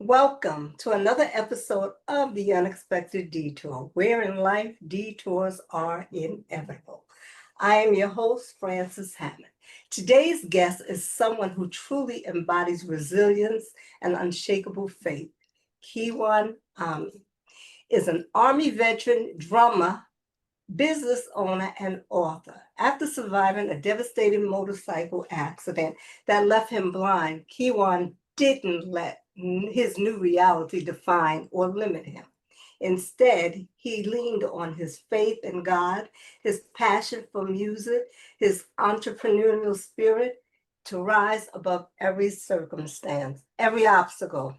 Welcome to another episode of the Unexpected Detour, where in life detours are inevitable. I am your host, Frances Hammond. Today's guest is someone who truly embodies resilience and unshakable faith. Kijuan Amey is an Army veteran, drummer, business owner, and author. After surviving a devastating motorcycle accident that left him blind, Kiwan didn't let his new reality define or limit him. Instead, he leaned on his faith in God, his passion for music, his entrepreneurial spirit to rise above every circumstance, every obstacle.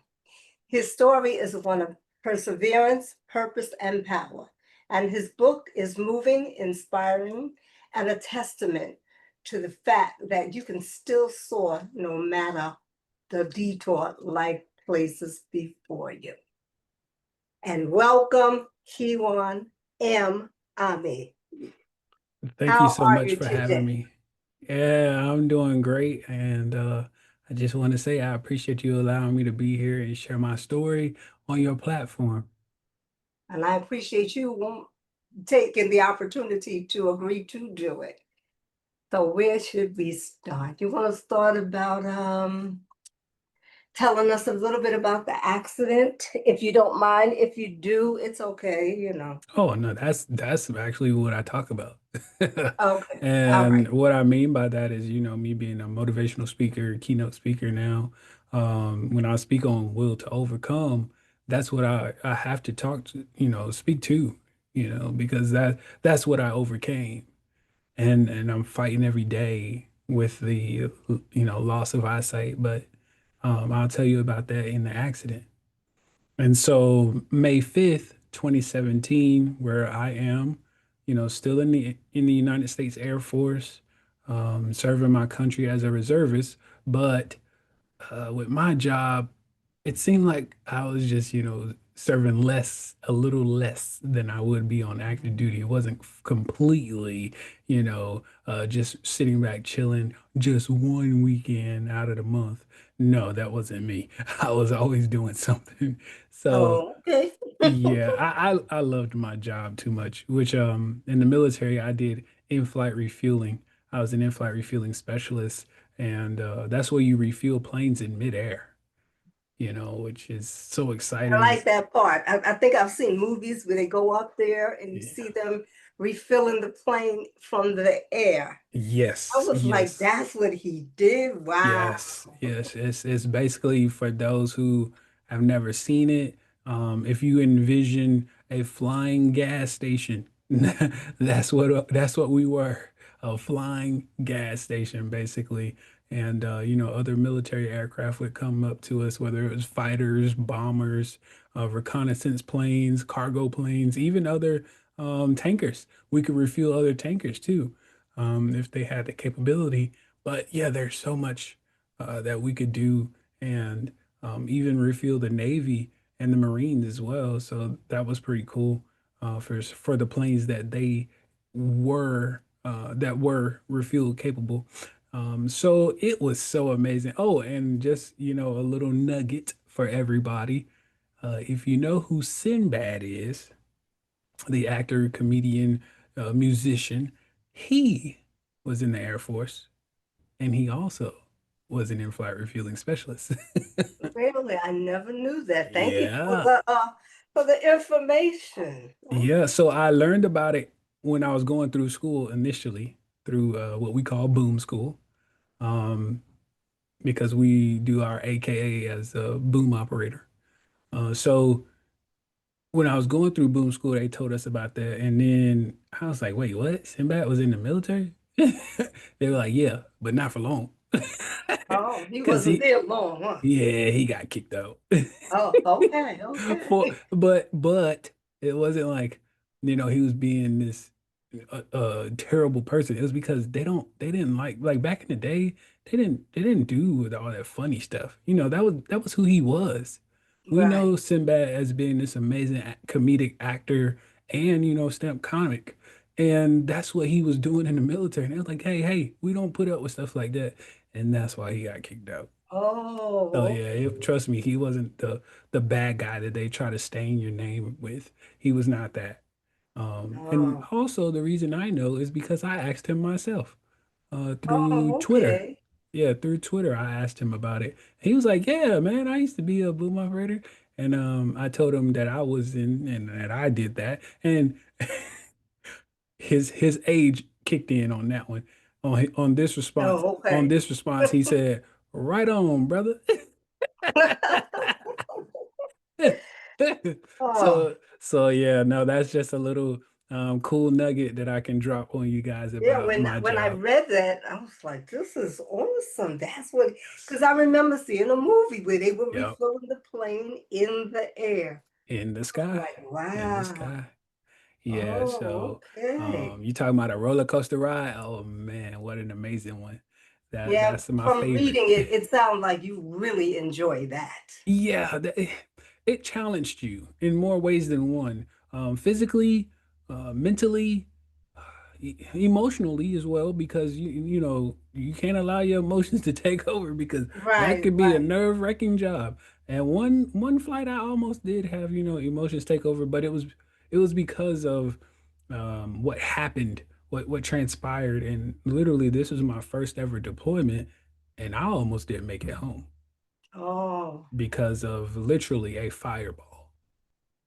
His story is one of perseverance, purpose, and power. And his book is moving, inspiring, and a testament to the fact that you can still soar no matter the detour life places before you. And welcome, Kijuan M. Amey. Thank you How so are much you for having today? me. Yeah, I'm doing great. And I just want to say I appreciate you allowing me to be here and share my story on your platform. And I appreciate you taking the opportunity to agree to do it. So where should we start? You want to start about telling us a little bit about the accident, if you don't mind. If you do, it's okay. Oh no, that's actually what I talk about. Okay, all And right. what I mean by that is, me being a motivational speaker, keynote speaker now, when I speak on will to overcome, that's what I have to talk to, speak to, because that's what I overcame. And I'm fighting every day with the loss of eyesight, but I'll tell you about that in the accident. And so May 5th, 2017, where I am, still in the United States Air Force, serving my country as a reservist, but with my job, it seemed like I was just, serving a little less than I would be on active duty. It wasn't completely, just sitting back chilling just one weekend out of the month. No, that wasn't me. I was always doing something. So Oh, okay. yeah, I loved my job too much, which in the military I did in-flight refueling. I was an in-flight refueling specialist, and that's where you refuel planes in midair, which is so I exciting. like that part. I think I've seen movies where they go up there and you see Yeah. them refilling the plane from the air. I Yes, was like, yes, that's what he did. Wow. yes. It's basically for those who have never seen it. If you envision a flying gas station, that's what we were, a flying gas station basically. And other military aircraft would come up to us, whether it was fighters, bombers, reconnaissance planes, cargo planes, even other tankers. We could refuel other tankers too, if they had the capability. But yeah, there's so much that we could do, and even refuel the Navy and the Marines as well. So that was pretty cool for the planes that were refuel capable. So it was so amazing. Oh, and just a little nugget for everybody. If you know who Sinbad is, the actor, comedian, musician, he was in the Air Force, and he also was an in-flight refueling specialist. Really, I never knew that. Thank you Yeah. for the information. Yeah. So I learned about it when I was going through school initially, through what we call boom school, um, because we do our AKA as a boom operator. So when I was going through boom school, they told us about that. And then I was like, wait, what? Sinbad was in the military? They were like, yeah, but not for long. Oh, he Because wasn't there long, huh? he got kicked out. Oh, okay, okay. But it wasn't like, he was being this terrible person. It was because they didn't like back in the day, they didn't do with all that funny stuff. That was who he was. We Right. know Sinbad as being this amazing comedic actor and stamp comic. And that's what he was doing in the military. And they was like, hey, we don't put up with stuff like that. And that's why he got kicked out. So Oh, yeah, trust me, he wasn't the bad guy that they try to stain your name with. He was not that. And oh, also the reason I know is because I asked him myself through oh, Twitter. okay. Yeah, through Twitter, I asked him about it. He was like, "Yeah, man, I used to be a boom operator," and I told him that I was in and that I did that, and his age kicked in on that one. On this response, Oh, on okay. this response, he said, "Right on, brother." Oh, So yeah, no, that's just a little cool nugget that I can drop on you guys yeah. about When my when I job. read that, I was like, "This is awesome." That's what, because I remember seeing a movie where they were Yep. refueling the plane in the air. In the I was sky. like, In the "Wow." sky. Yeah, Oh, so okay. you talking about a roller coaster ride? Oh man, what an amazing one. Yeah, That's my from favorite. reading it, it sounds like you really enjoy that. Yeah, it challenged you in more ways than one. Physically, mentally, emotionally as well, because you know you can't allow your emotions to take over because that Right, could be a right. nerve-wracking job. And one flight I almost did have, emotions take over, but it was because of what happened, what transpired, and literally this was my first ever deployment, and I almost didn't make it home Oh, because of literally a fireball.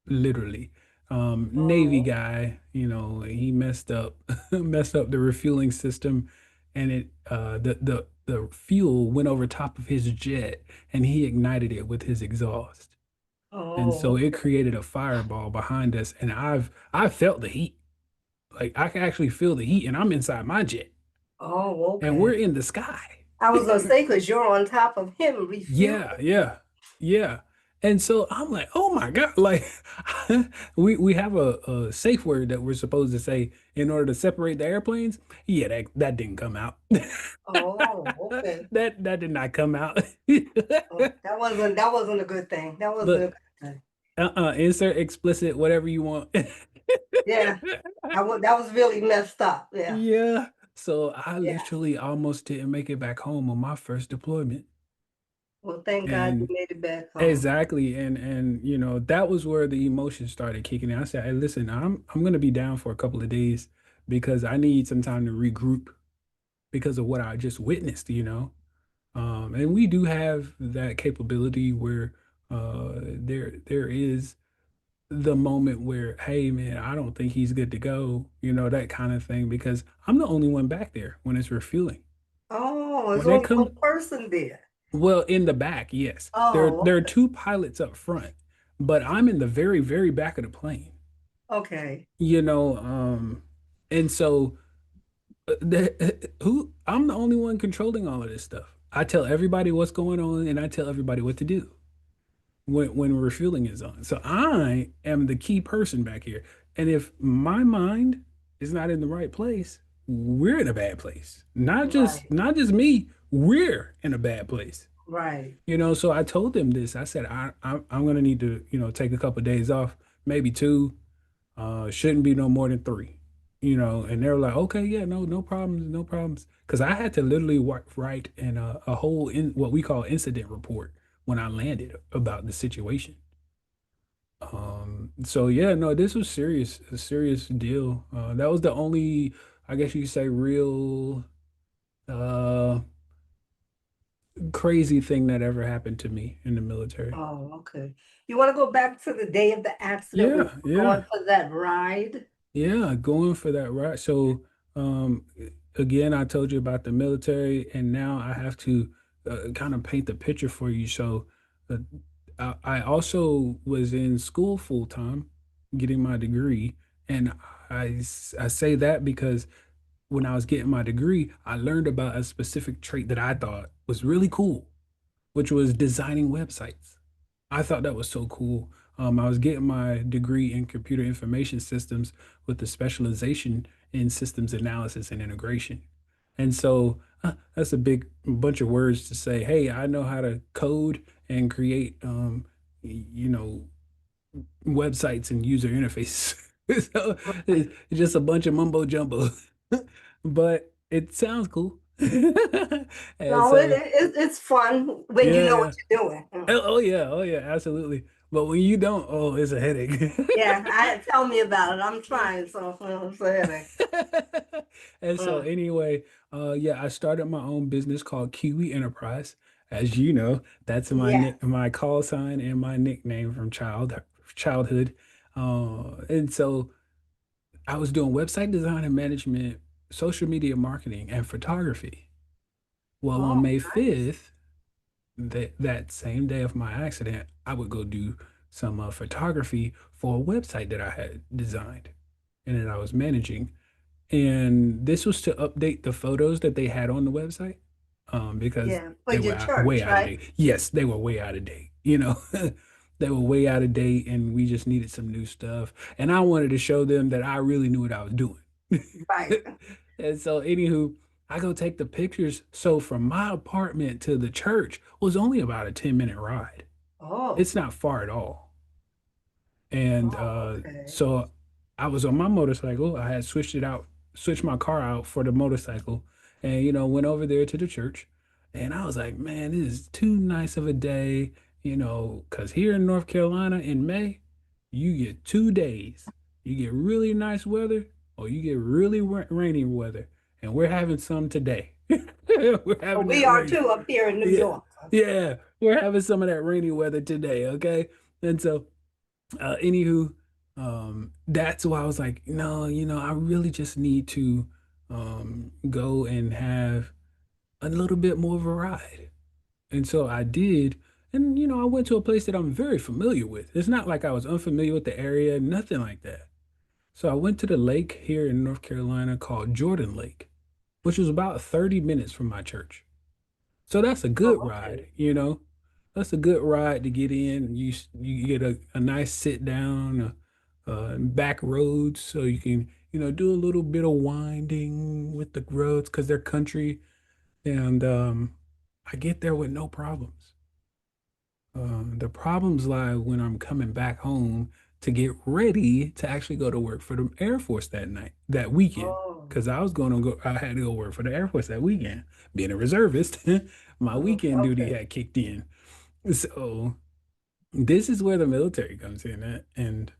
Literally. Navy oh, guy, he messed up messed up the refueling system and the fuel went over top of his jet and he ignited it with his exhaust. And so oh, it okay. created a fireball behind us and I felt the heat. Like I can actually feel the heat and I'm inside my jet Oh, and we're okay. in the sky. I was gonna say because you're on top of him Yeah, refueling. yeah, yeah. And so I'm like, oh my God, like we have a safe word that we're supposed to say in order to separate the airplanes. Yeah, that didn't come out. Oh, okay. That did not come out. Oh, that wasn't a good thing. That wasn't a Look, good thing. insert explicit whatever you want. Yeah, that was really messed up. Yeah, Yeah. So I yeah. literally almost didn't make it back home on my first deployment. Well, thank God you And made it back home. exactly, and that was where the emotions started kicking in. I said, "Hey, listen, I'm gonna be down for a couple of days because I need some time to regroup because of what I just witnessed, you know." And we do have that capability where there is the moment where, hey man, I don't think he's good to go, that kind of thing, because I'm the only one back there when it's refueling. Oh, there's When it only comes one person there. Well, in the back, yes. There Oh, there are two pilots up front, but I'm in the very, very back of the plane. okay. You know, and so who I'm the only one controlling all of this stuff. I tell everybody what's going on and I tell everybody what to do when refueling is on. So I am the key person back here. And if my mind is not in the right place, we're in a bad place. Not just Right, not just me, we're in a bad place. right. So I told them this. I said I'm gonna need to, take a couple of days off, maybe two. Shouldn't be no more than three. And they were like, okay, yeah, no problems, no problems. Because I had to literally write a whole what we call incident report when I landed about the situation. So yeah, no, this was serious, a serious deal. That was the only, I guess you could say, real uh crazy thing that ever happened to me in the military. Oh, okay. You want to go back to the day of the accident when you Yeah, were going yeah, for that ride? yeah, going for that ride. So, again, I told you about the military, and now I have to kind of paint the picture for you. So, uh, I also was in school full time, getting my degree, and I say that because when I was getting my degree, I learned about a specific trait that I thought was really cool, which was designing websites. I thought that was so cool. I was getting my degree in computer information systems with the specialization in systems analysis and integration. And so that's a big bunch of words to say, hey, I know how to code and create, websites and user interfaces. So Right. it's just a bunch of mumbo jumbo, but it sounds cool. And No, so, it's fun when you yeah, know what yeah. you're doing. Oh yeah, absolutely. But when you don't, oh, it's a headache. Yeah, tell me about it. I'm trying, so it's a headache. And so Mm, anyway, yeah, I started my own business called Kiwi Enterprise. As you know, that's yeah, my call sign and my nickname from childhood. And so I was doing website design and management, social media marketing, and photography. Well, on oh, May nice. 5th, that same day of my accident, I would go do some photography for a website that I had designed and that I was managing. And this was to update the photos that they had on the website, because Yeah, for they were your way church, out of right? date. Yes, they were way out of date. You know, they were way out of date, and we just needed some new stuff. And I wanted to show them that I really knew what I was doing. Right. And so, anywho, I go take the pictures. So from my apartment to the church was only about a 10-minute ride. Oh, It's not far at all. And oh, okay. so I was on my motorcycle. I had switched my car out for the motorcycle, and went over there to the church. And I was like, man, this is too nice of a day, because here in North Carolina in May, you get 2 days. You get really nice weather, or you get really rainy weather. And we're having some today. We're having We that are rain. too up here in New Yeah, York. yeah, we're having some of that rainy weather today, okay? And so anywho, that's why I was like, no, I really just need to go and have a little bit more of a ride. And so I did. And, I went to a place that I'm very familiar with. It's not like I was unfamiliar with the area, nothing like that. So I went to the lake here in North Carolina called Jordan Lake, which was about 30 minutes from my church. So that's a good Oh, ride, okay. That's a good ride to get in. You get a nice sit down, back roads, so you can, do a little bit of winding with the roads because they're country. And I get there with no problems. The problems lie when I'm coming back home to get ready to actually go to work for the Air Force that weekend. Oh, Because I had to go work for the Air Force that weekend. Being a reservist, my weekend duty okay. had kicked in. So this is where the military comes in at. And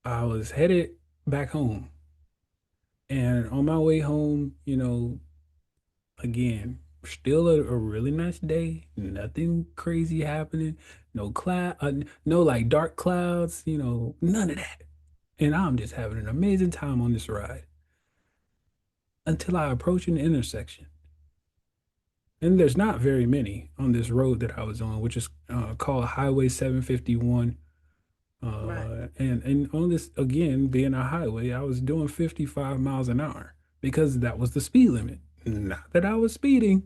I was headed back home. And on my way home, again, still a really nice day. Nothing crazy happening. No like dark clouds, none of that. And I'm just having an amazing time on this ride until I approach an intersection. And there's not very many on this road that I was on, which is called Highway 751. Right. And on this, again, being a highway, I was doing 55 miles an hour because that was the speed limit. Not that I was speeding.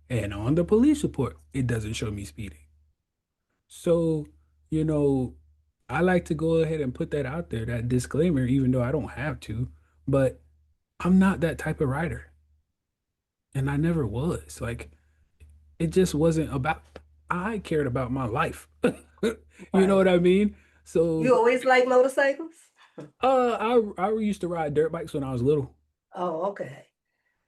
And on the police report, it doesn't show me speeding. So, you know, I like to go ahead and put that out there, that disclaimer, even though I don't have to, but I'm not that type of rider. And I never was. Like, it just wasn't about, I cared about my life. You know Right. what I mean? So, You always like motorcycles? I used to ride dirt bikes when I was little. Oh, okay.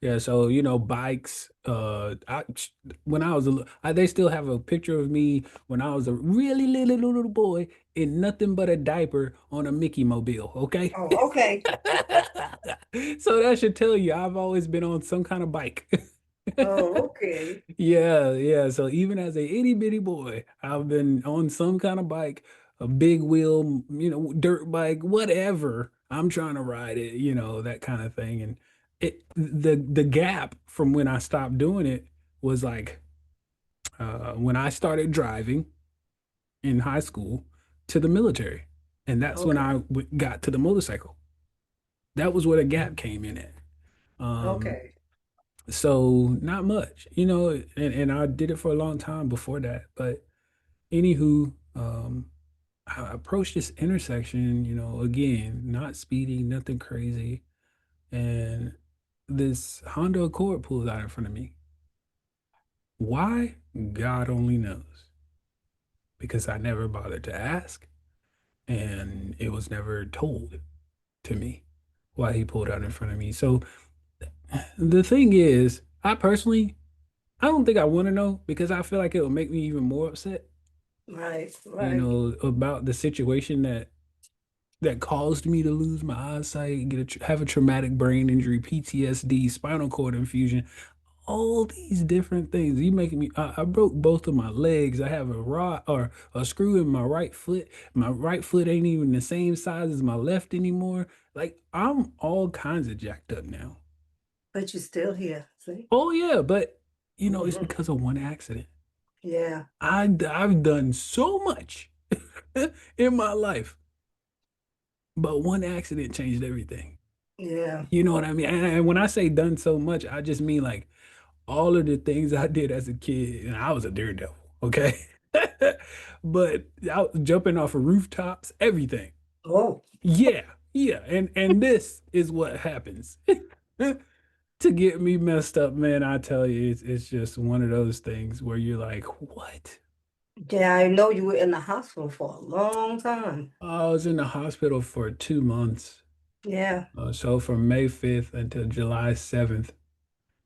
Yeah, so bikes. When I was they still have a picture of me when I was a really little boy in nothing but a diaper on a Mickey Mobile. Okay, Oh, okay. so that should tell you I've always been on some kind of bike. Oh, okay. Yeah, yeah. So even as a itty bitty boy, I've been on some kind of bike, a big wheel, dirt bike, whatever. I'm trying to ride it, that kind of thing. And the gap from when I stopped doing it was like when I started driving in high school to the military. And that's when Okay. I got to the motorcycle. That was where the gap Mm, came in at. Um, okay. so not much, and I did it for a long time before that. But anywho, I approached this intersection, again, not speeding, nothing crazy. And this Honda Accord pulls out in front of me. Why? God only knows. Because I never bothered to ask, and it was never told to me why he pulled out in front of me. So The thing is, I don't think I want to know because I feel like it will make me even more upset, Right, right. about the situation that caused me to lose my eyesight, have a traumatic brain injury, PTSD, spinal cord infusion, all these different things. You making me, I broke both of my legs. I have a rod or a screw in my right foot. My right foot ain't even the same size as my left anymore. Like I'm all kinds of jacked up now. But you're still here, see? Oh yeah, but it's Hmm. because of one accident. Yeah, I've done so much in my life, but one accident changed everything. yeah. You know what I mean? And when I say done so much, I just mean like all of the things I did as a kid, and I was a daredevil, okay? But I was jumping off of rooftops, everything. Oh, Yeah, yeah. And this is what happens to get me messed up, man. I tell you, it's just one of those things where you're like, what? yeah, I know you were in the hospital for a long time. I was in the hospital for 2 months. Yeah, So from May 5th until July 7th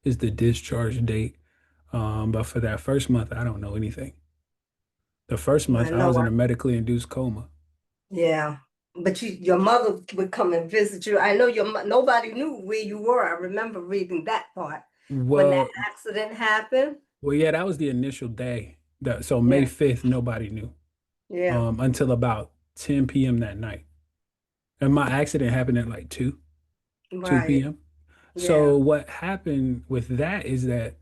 is the discharge date. But for that first month, I don't know anything. The first I month, I was know. in a medically induced coma. Yeah, but your mother would come and visit you. I know nobody knew where you were. I remember reading that part when that Well, accident happened. yeah, that was the initial day. So May Yeah, 5th, nobody knew yeah, until about 10 p.m. that night. And my accident happened at like 2 right. p.m. So Yeah. what happened with that is that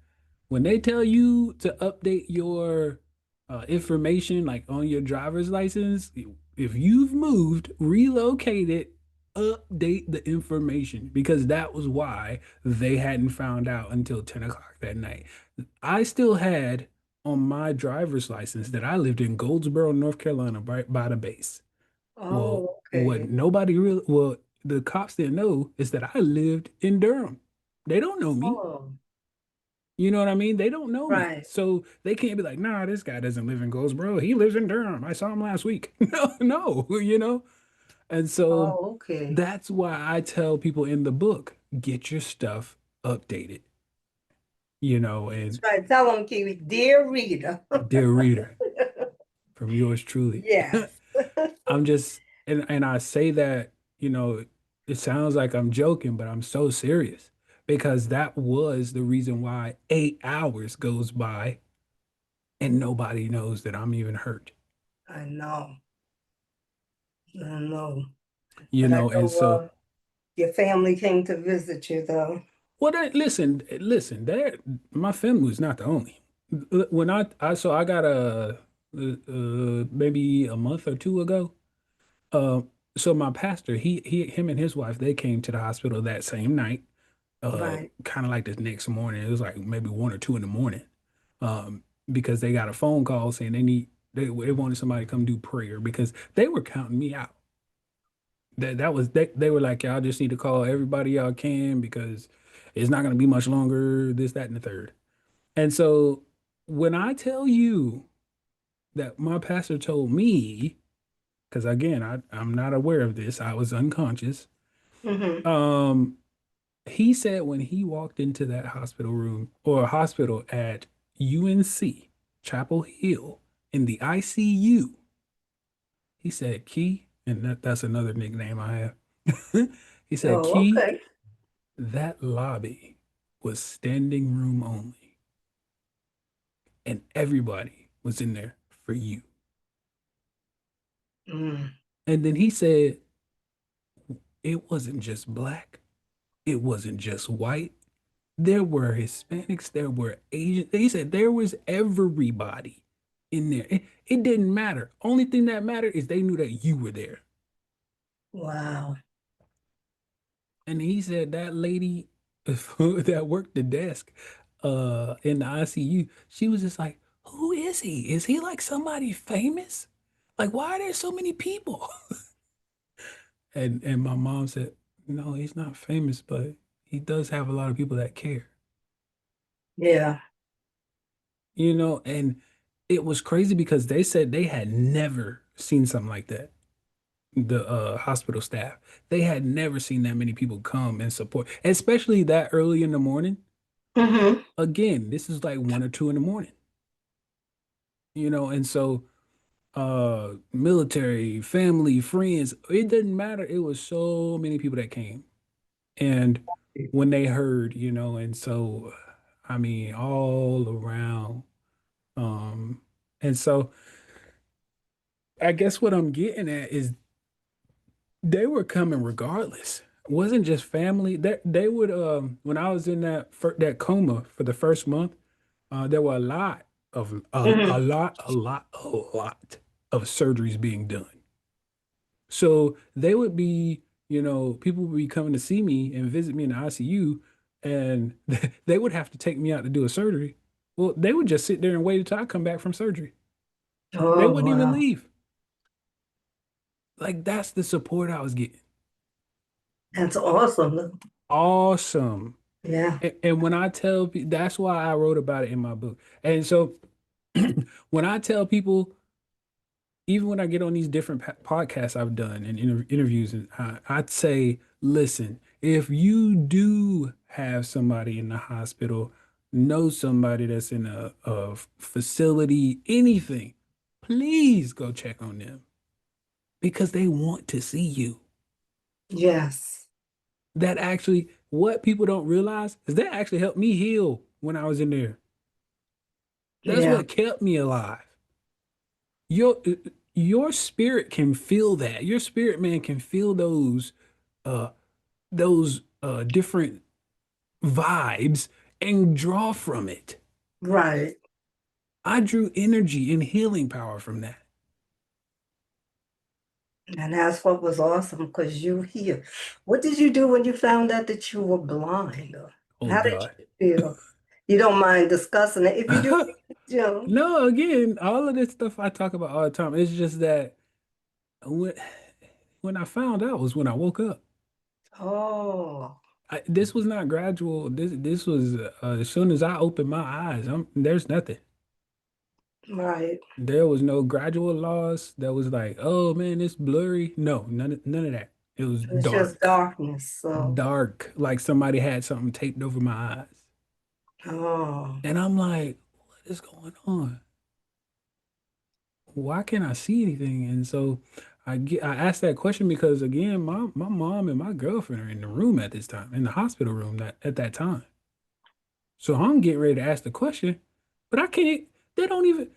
when they tell you to update your information, like on your driver's license, if you've moved, relocated, update the information because that was why they hadn't found out until 10 o'clock that night. I still had on my driver's license that I lived in Goldsboro, North Carolina, right by the base. Well, Oh, what okay. nobody really, well, the cops didn't know is that I lived in Durham. They don't know me. Oh, You know what I mean? They don't know me. right. So they can't be like, nah, this guy doesn't live in Goldsboro. He lives in Durham. I saw him last week. No, no, And so Oh, okay. that's why I tell people in the book, get your stuff updated, That's and right. Tell them, Kiwi, dear reader. dear reader, from yours truly. Yes. I'm just and I say that, it sounds like I'm joking, but I'm so serious because that was the reason why 8 hours goes by and nobody knows that I'm even hurt. I know. I know. You But I know, and know so your family came to visit you, though. listen, that my family was not the only. When I got maybe a month or two ago. Uh, so my pastor, him and his wife, they came to the hospital that same night. Right. Kind of like the next morning. It was like maybe 1 or 2 in the morning. Because they got a phone call saying they wanted somebody to come do prayer because they were counting me out. They were like, y'all just need to call everybody y'all can because it's not gonna be much longer, this, that, and the third. And so when I tell you that my pastor told me, because again, I'm not aware of this, I was unconscious. Hmm. Um, he said when he walked into that hospital room or a hospital at UNC, Chapel Hill, in the ICU, he said, Key, and that's another nickname I have. He said, Oh, Key, okay. that lobby was standing room only, and everybody was in there for you. Mm. And then he said, it wasn't just black, it wasn't just white. There were Hispanics, there were Asians. He said there was everybody in there. It didn't matter. Only thing that mattered is they knew that you were there. Wow. And he said that lady that worked the desk in the ICU, she was just like, who is he? Is he like somebody famous? Like, why are there so many people? And my mom said, no, he's not famous, but he does have a lot of people that care. Yeah. And it was crazy because they said they had never seen something like that. the hospital staff. They had never seen that many people come and support, especially that early in the morning. Mm-hmm. Again, this is like 1 or 2 in the morning, and so military, family, friends, it didn't matter. It was so many people that came. And when they heard, and so I mean all around. Um, and so I guess what I'm getting at is they were coming regardless. It wasn't just family. That they would when I was in that coma for the first month, there were a lot of Mm-hmm. a lot of surgeries being done. So they would be, people would be coming to see me and visit me in the ICU, and they would have to take me out to do a surgery. Well, they would just sit there and wait until I come back from surgery. They Oh, wouldn't even wow. leave. Like that's the support I was getting. That's awesome. Awesome. Yeah. And when I tell people, that's why I wrote about it in my book. And so when I tell people, even when I get on these different podcasts I've done and interviews, and I'd say, listen, if you do have somebody in the hospital, know somebody that's in a facility, anything, please go check on them because they want to see you. Yes. That actually, what people don't realize is that actually helped me heal when I was in there. That's Yeah. what kept me alive. Your your spirit can feel that. Your spirit man can feel uh those different vibes and draw from it. Right. I drew energy and healing power from that. And that's what was awesome because you here. What did you do when you found out that you were blind? Oh How did God. you feel? You don't mind discussing it. If you do, you know. No, again, all of this stuff I talk about all the time. It's just that when when I found out was when I woke up. Oh, This was not gradual. This was as soon as I opened my eyes. There's nothing. right. There was no gradual loss that was like, oh man, it's blurry. No, none of that. It was It's just dark, darkness. So, dark, like somebody had something taped over my eyes. oh, And I'm like, what is going on? Why can't I see anything? And so I asked that question because again, my mom and my girlfriend are in the room at this time, in the hospital room that at that time. So I'm getting ready to ask the question, but I can't. They don't even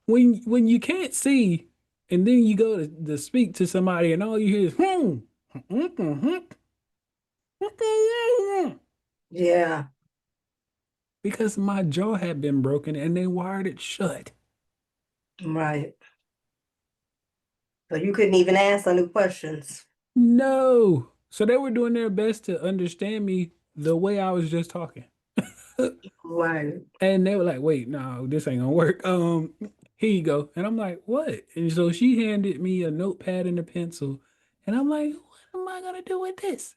when you can't see, and then you go to speak to somebody, and all you hear is yeah, because my jaw had been broken and they wired it shut. right. So you couldn't even ask any questions. No, so they were doing their best to understand me the way I was just talking, Right. and they were like, "Wait, no, this ain't gonna work." Here you go, and I'm like, "What?" And so she handed me a notepad and a pencil, and I'm like, "What am I gonna do with this?"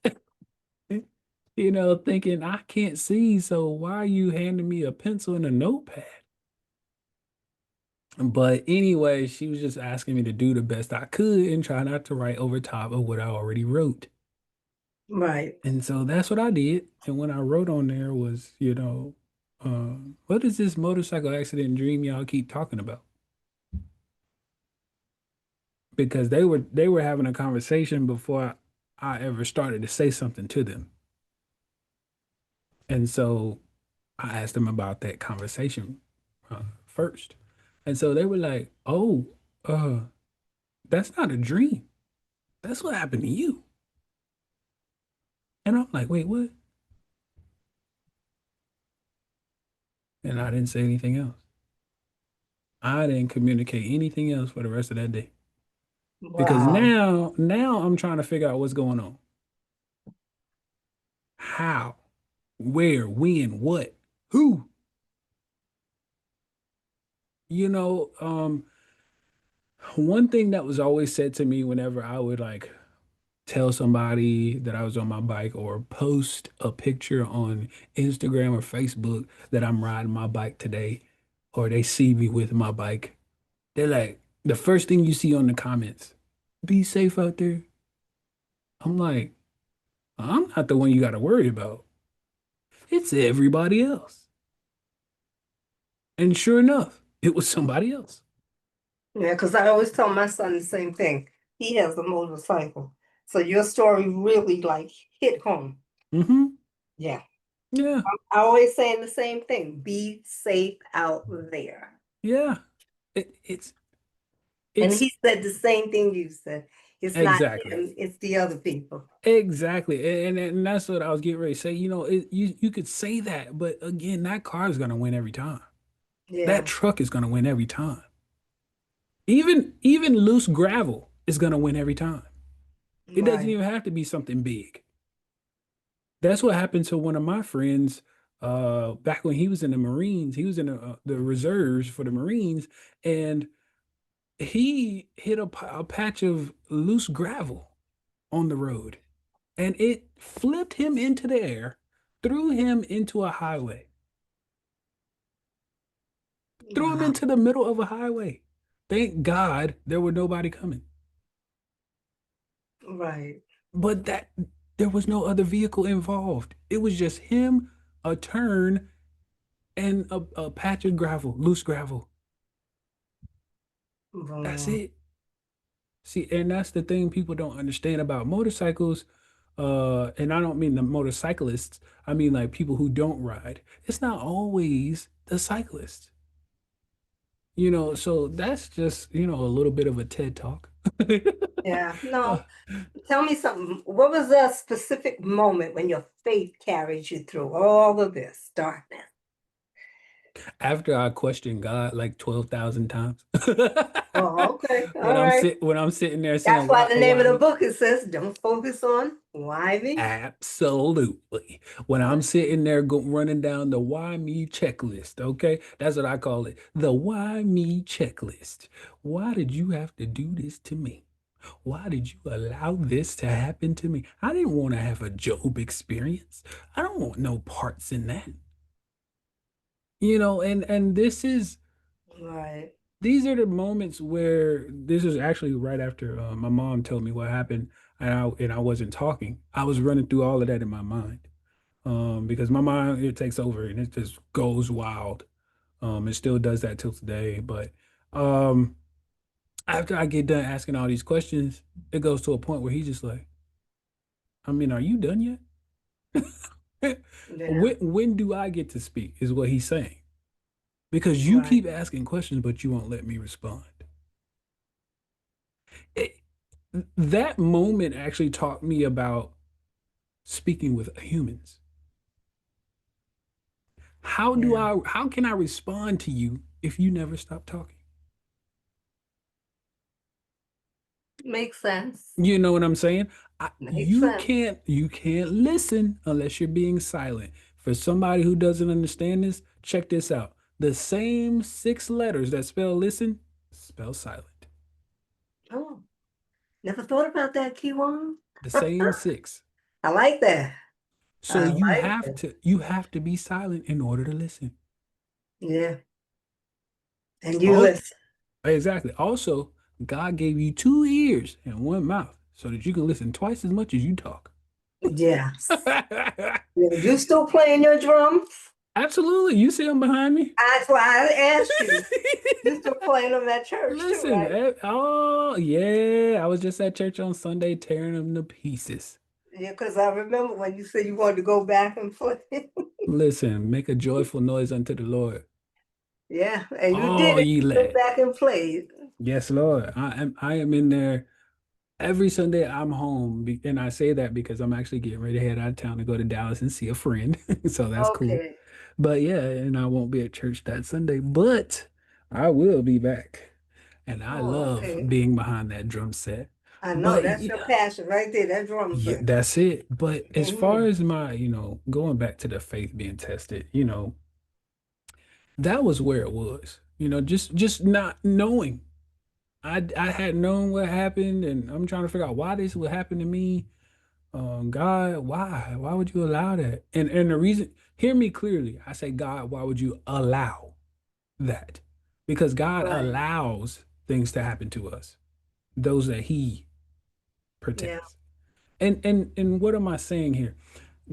Thinking I can't see, so why are you handing me a pencil and a notepad? But anyway, she was just asking me to do the best I could and try not to write over top of what I already wrote. Right. And so that's what I did. And when I wrote on there was, what is this motorcycle accident dream y'all keep talking about? Because they were having a conversation before I ever started to say something to them. And so I asked them about that conversation first. And so they were like, "Oh, uh, that's not a dream. That's what happened to you." And I'm like, "Wait, what?" And I didn't say anything else. I didn't communicate anything else for the rest of that day because Wow. now I'm trying to figure out what's going on. How, where, when, what, who? You know, one thing that was always said to me whenever I would like tell somebody that I was on my bike or post a picture on Instagram or Facebook that I'm riding my bike today, or they see me with my bike, they're like, the first thing you see on the comments. Be safe out there. I'm like, I'm not the one you got to worry about. It's everybody else. And sure enough, it was somebody else. Yeah, because I always tell my son the same thing. He has a motorcycle. So your story really like hit home. Hmm. Yeah. Yeah, I always saying the same thing. Be safe out there. yeah. It, it's And it's he said the same thing you said. It's not exactly. him, it's the other people. Exactly. And that's what I was getting ready to say. You could say that, but again, that car is gonna win every time. That Yeah, truck is gonna win every time. Even loose gravel is gonna win every time. It doesn't right. even have to be something big. That's what happened to one of my friends back when he was in the Marines. He was in the reserves for the Marines, and he hit a patch of loose gravel on the road, and it flipped him into the air, threw him into a highway, threw him Wow. into the middle of a highway. Thank God there were nobody coming. Right. But that there was no other vehicle involved. It was just him, a turn, and a patch of gravel, loose gravel. That's Wow. it. See, and that's the thing people don't understand about motorcycles. And I don't mean the motorcyclists, I mean like people who don't ride. It's not always the cyclist. So that's just, a little bit of a TED talk. Yeah. Uh, No, tell me something. What was a specific moment when your faith carried you through all of this darkness? After I questioned God like 12,000 times. Oh, okay. When All I'm right. sit when I'm sitting there That's saying, why why the name why of the me? book it says, "Don't focus on why me." Absolutely. When I'm sitting there running down the why me checklist, okay? That's what I call it. The why me checklist. Why did you have to do this to me? Why did you allow this to happen to me? I didn't want to have a Job experience. I don't want no parts in that. And Right. these are the moments where this is actually right after my mom told me what happened, and I wasn't talking. I was running through all of that in my mind. Because my mind, it takes over and it just goes wild. It still does that till today. But um, after I get done asking all these questions, it goes to a point where he's just like, I mean, are you done yet? Yeah. When do I get to speak? Is what he's saying. Because you Right. keep asking questions, but you won't let me respond. It, that moment actually taught me about speaking with humans. Yeah. How can I respond to you if you never stop talking? Makes sense. You know what I'm saying? Makes You sense. can't listen unless you're being silent. For somebody who doesn't understand this, check this out. The same six letters that spell listen spell silent. Oh, never thought about that, Kiwan. The same six. I like that. So I like it. you have to be silent in order to listen. Yeah. And you Oh, listen. exactly. Also, God gave you two ears and one mouth so that you can listen twice as much as you talk. Yes. Yeah, you still playing your drums? Absolutely. You see them behind me? That's why I asked you. You still playing them at church too, Listen, right? oh yeah, I was just at church on Sunday tearing them to pieces. Yeah, because I remember when you said you wanted to go back and play. Listen, make a joyful noise unto the Lord. Yeah, and you did All it. ye You went land. back and played. Yes, Lord. I am in there every Sunday. I'm home, and I say that because I'm actually getting ready to head out of town to go to Dallas and see a friend. So that's cool. Okay. But yeah, and I won't be at church that Sunday, but I will be back. And I Oh, love okay. being behind that drum set. I know But that's your yeah, passion right there, that drum yeah, set. that's it. But as far Hmm. as my, going back to the faith being tested, that was where it was. Just not knowing. I had known what happened, and I'm trying to figure out why this would happen to me. God, why? Why would you allow that? And the reason, hear me clearly. I say, God, why would you allow that? Because God Right. allows things to happen to us, those that He Yeah, protects. And what am I saying here?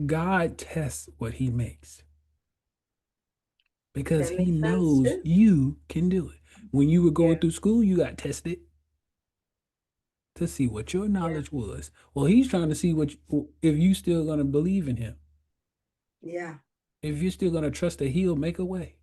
God tests what he makes because that he makes sense knows too. you can do it. When you were going Yeah, through school, you got tested to see what your yeah, knowledge was. Well, he's trying to see if you still going to believe in him, yeah, if you're still going to trust that he'll make a way.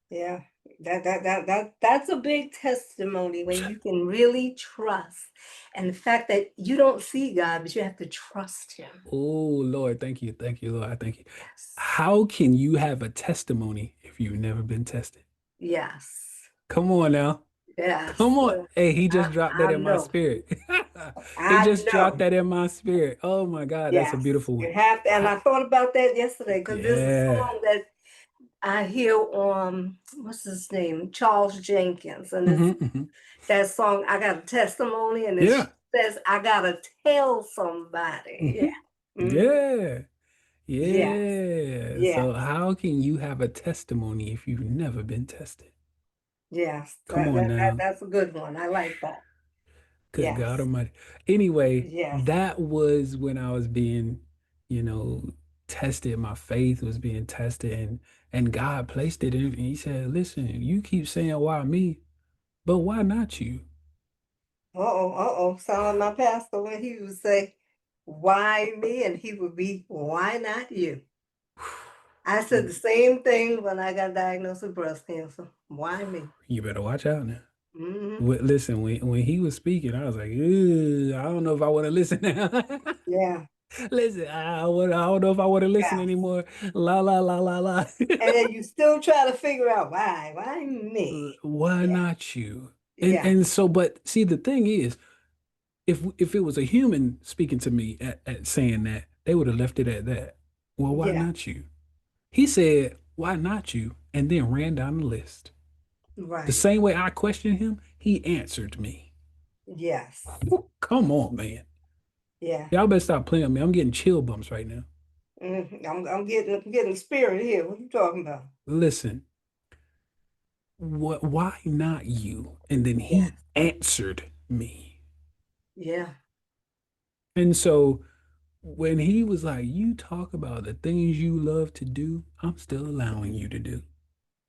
yeah. That's a big testimony when you can really trust. And the fact that you don't see God, but you have to trust him. Oh, Lord, thank you, Lord, I thank you. Yes. How can you have a testimony if you've never been tested? Yes. Come on now. Yes. Come on. Hey, he just dropped that I in my know. spirit. He I just dropped know. that in my spirit. Oh my God, that's a Yes. beautiful one. You have to, and Ha- I thought about that yesterday because there's a Yeah. song that I hear on what's his name? Charles Jenkins. And it's Hmm. that song, I got a testimony, and it Yeah. says I gotta tell somebody. Hmm. Yeah. Yeah. Yes. Yeah. So Yes. how can you have a testimony if you've never been tested? Yes. Come on now. That's a good one. I like that. Good God Yes. Almighty. Anyway, Yes. that was when I was being, you know, tested. My faith was being tested, and God placed it in. He said, "Listen, you keep saying why me, but why not you?" Uh-oh, uh-oh. Sound like my pastor when he would say, why me? And he would be, why not you? I said the same thing when I got diagnosed with breast cancer. Why me? You better watch out now. Hmm. Listen, when he was speaking, I was like, "Ugh, I don't know if I want to listen now." Yeah. Listen, I don't know if I want to listen Yes. anymore. La la la la la. And then you still try to figure out why. Why me? Why Yeah. not you? Yeah. And so, but see, the thing is, if it was a human speaking to me at saying that, they would have left it at that. Well, why Yeah. not you? He said, "Why not you?" And then ran down the list. The Right. same way I questioned him, he answered me. Yes. Come on, man. Yeah. Y'all better stop playing with me. I'm getting chill bumps right now. I'm getting spirit here. What you talking about? Listen, why not you? And then he Yes. answered me. Yeah. And so when he was like, "You talk about the things you love to do, I'm still allowing you to do."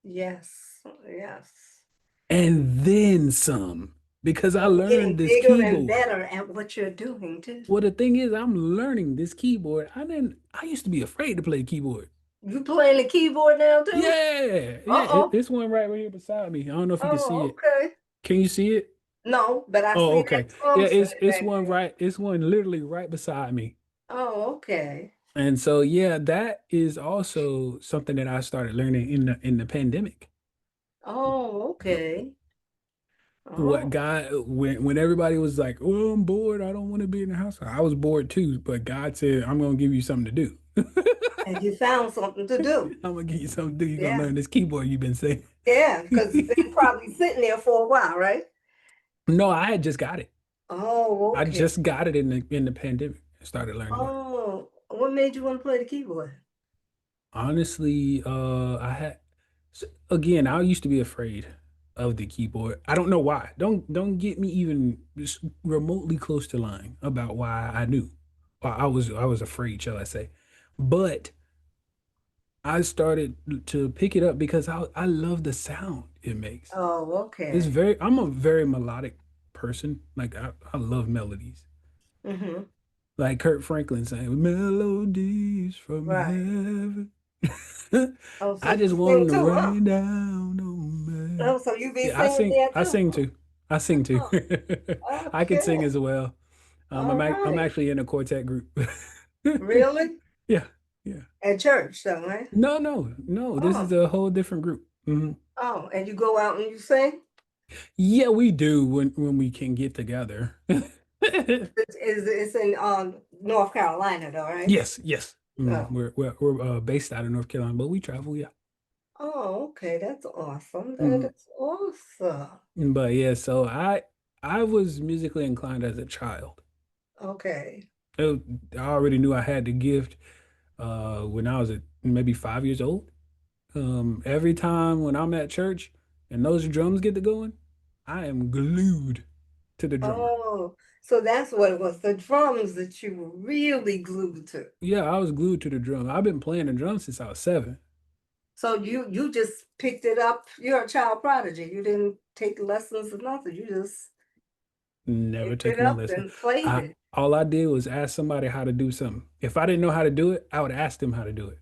Yes. Yes. And then some, because I And you're learned getting this bigger and keyboard. better at what you're doing too. Well, the thing is, I'm learning this keyboard. I used to be afraid to play keyboard. You playing the keyboard now too? Yeah, yeah. Uh-oh. It's one right here beside me. I don't know if you can see Oh, it. okay. Can you see it? No, but I Oh, see that okay. Yeah, drum set it's back one there. right. It's one literally right beside me. Oh, okay. And so, yeah, that is also something that I started learning in the pandemic. Oh, okay. What Oh, God, when everybody was like, "Oh, I'm bored. I don't want to be in the house." I was bored too, but God said, "I'm gonna give you something to do. and you found something to do. I'm gonna give you something to do. You're gonna Yeah. learn this keyboard you've been saying." Yeah, because you've been probably sitting there for a while, right? No, I had just got it. Oh, I okay. just got it in the pandemic. I started learning it. Oh, what made you want to play the keyboard? Honestly, again, I used to be afraid of the keyboard. I don't know why. Don't get me even just remotely close to lying about why I knew. Or I was afraid, shall I say. But I started to pick it up because I love the sound it makes. Oh, It's okay. very I'm a very melodic person. Like I love melodies. Mm-hmm. Like Kurt Franklin saying, "Melodies from Right. heaven." Oh, so I you just want sing them to too, huh? rain down on me. Oh, so you be Yeah, I singing sing. there I too? sing too. I sing too. Oh, I can sing okay. as well. All I'm right. actually in a quartet group. Really? Yeah, yeah. At church, though, right? No, no, no. This is Oh, a whole different group. oh, and you go out and you sing? Yeah, we do when we can get together. It's in North Carolina, though, right? Yes, yes. Oh. We're based out of North Carolina, but we travel. Yeah. Oh, okay. That's awesome. That Mhm. is awesome. But yeah, so I was musically inclined as a child. Okay. It- I already knew I had the gift when I was maybe 5 years old. Every time when I'm at church and those drums get to going, I am glued to the drummer. Oh, so that's what it was, the drums that you were really glued to. Yeah, I was glued to the drum. I've been playing the drum since I was 7. So you just picked it up. You're a child prodigy. You didn't take lessons or nothing. You just Never picked it taken a up lesson. and played I it. All I did was ask somebody how to do something. If I didn't know how to do it, I would ask them how to do it.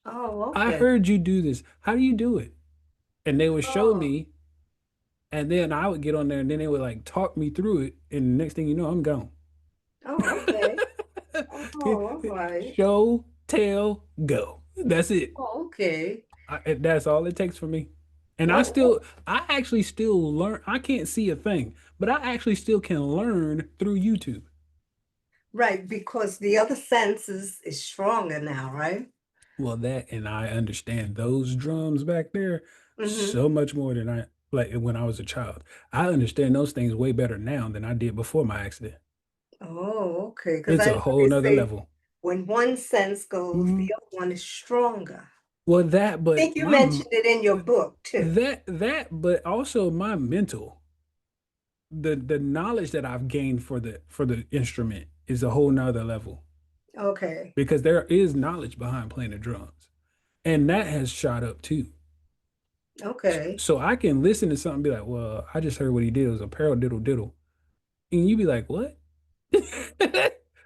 Oh, I okay. heard you do this. How do you do it? And they would show Oh, me, and then I would get on there, and then they would like talk me through it. And the next thing you know, I'm gone. oh, okay. Oh, all right. Show, tell, go. That's it. Oh, okay. That's all it takes for me. And What? I actually still learn. I can't see a thing, but I actually still can learn through YouTube. Right, because the other senses is stronger now, right? Well, that and I understand those drums back there Mm-hmm. so much more than I like when I was a child. I understand those things way better now than I did before my accident. Oh, okay. Because It's I a know whole they nother say level. when one sense goes, Mhm. the other one is stronger. Well, that, I but think you mentioned it in your book too. but also my mental, the knowledge that I've gained for the instrument is a whole nother level Okay. because there is knowledge behind playing the drums, and that has shot up too. Okay. So I can listen to something and be like, well, I just heard what he did. It was a paradiddle diddle. And you be like, what?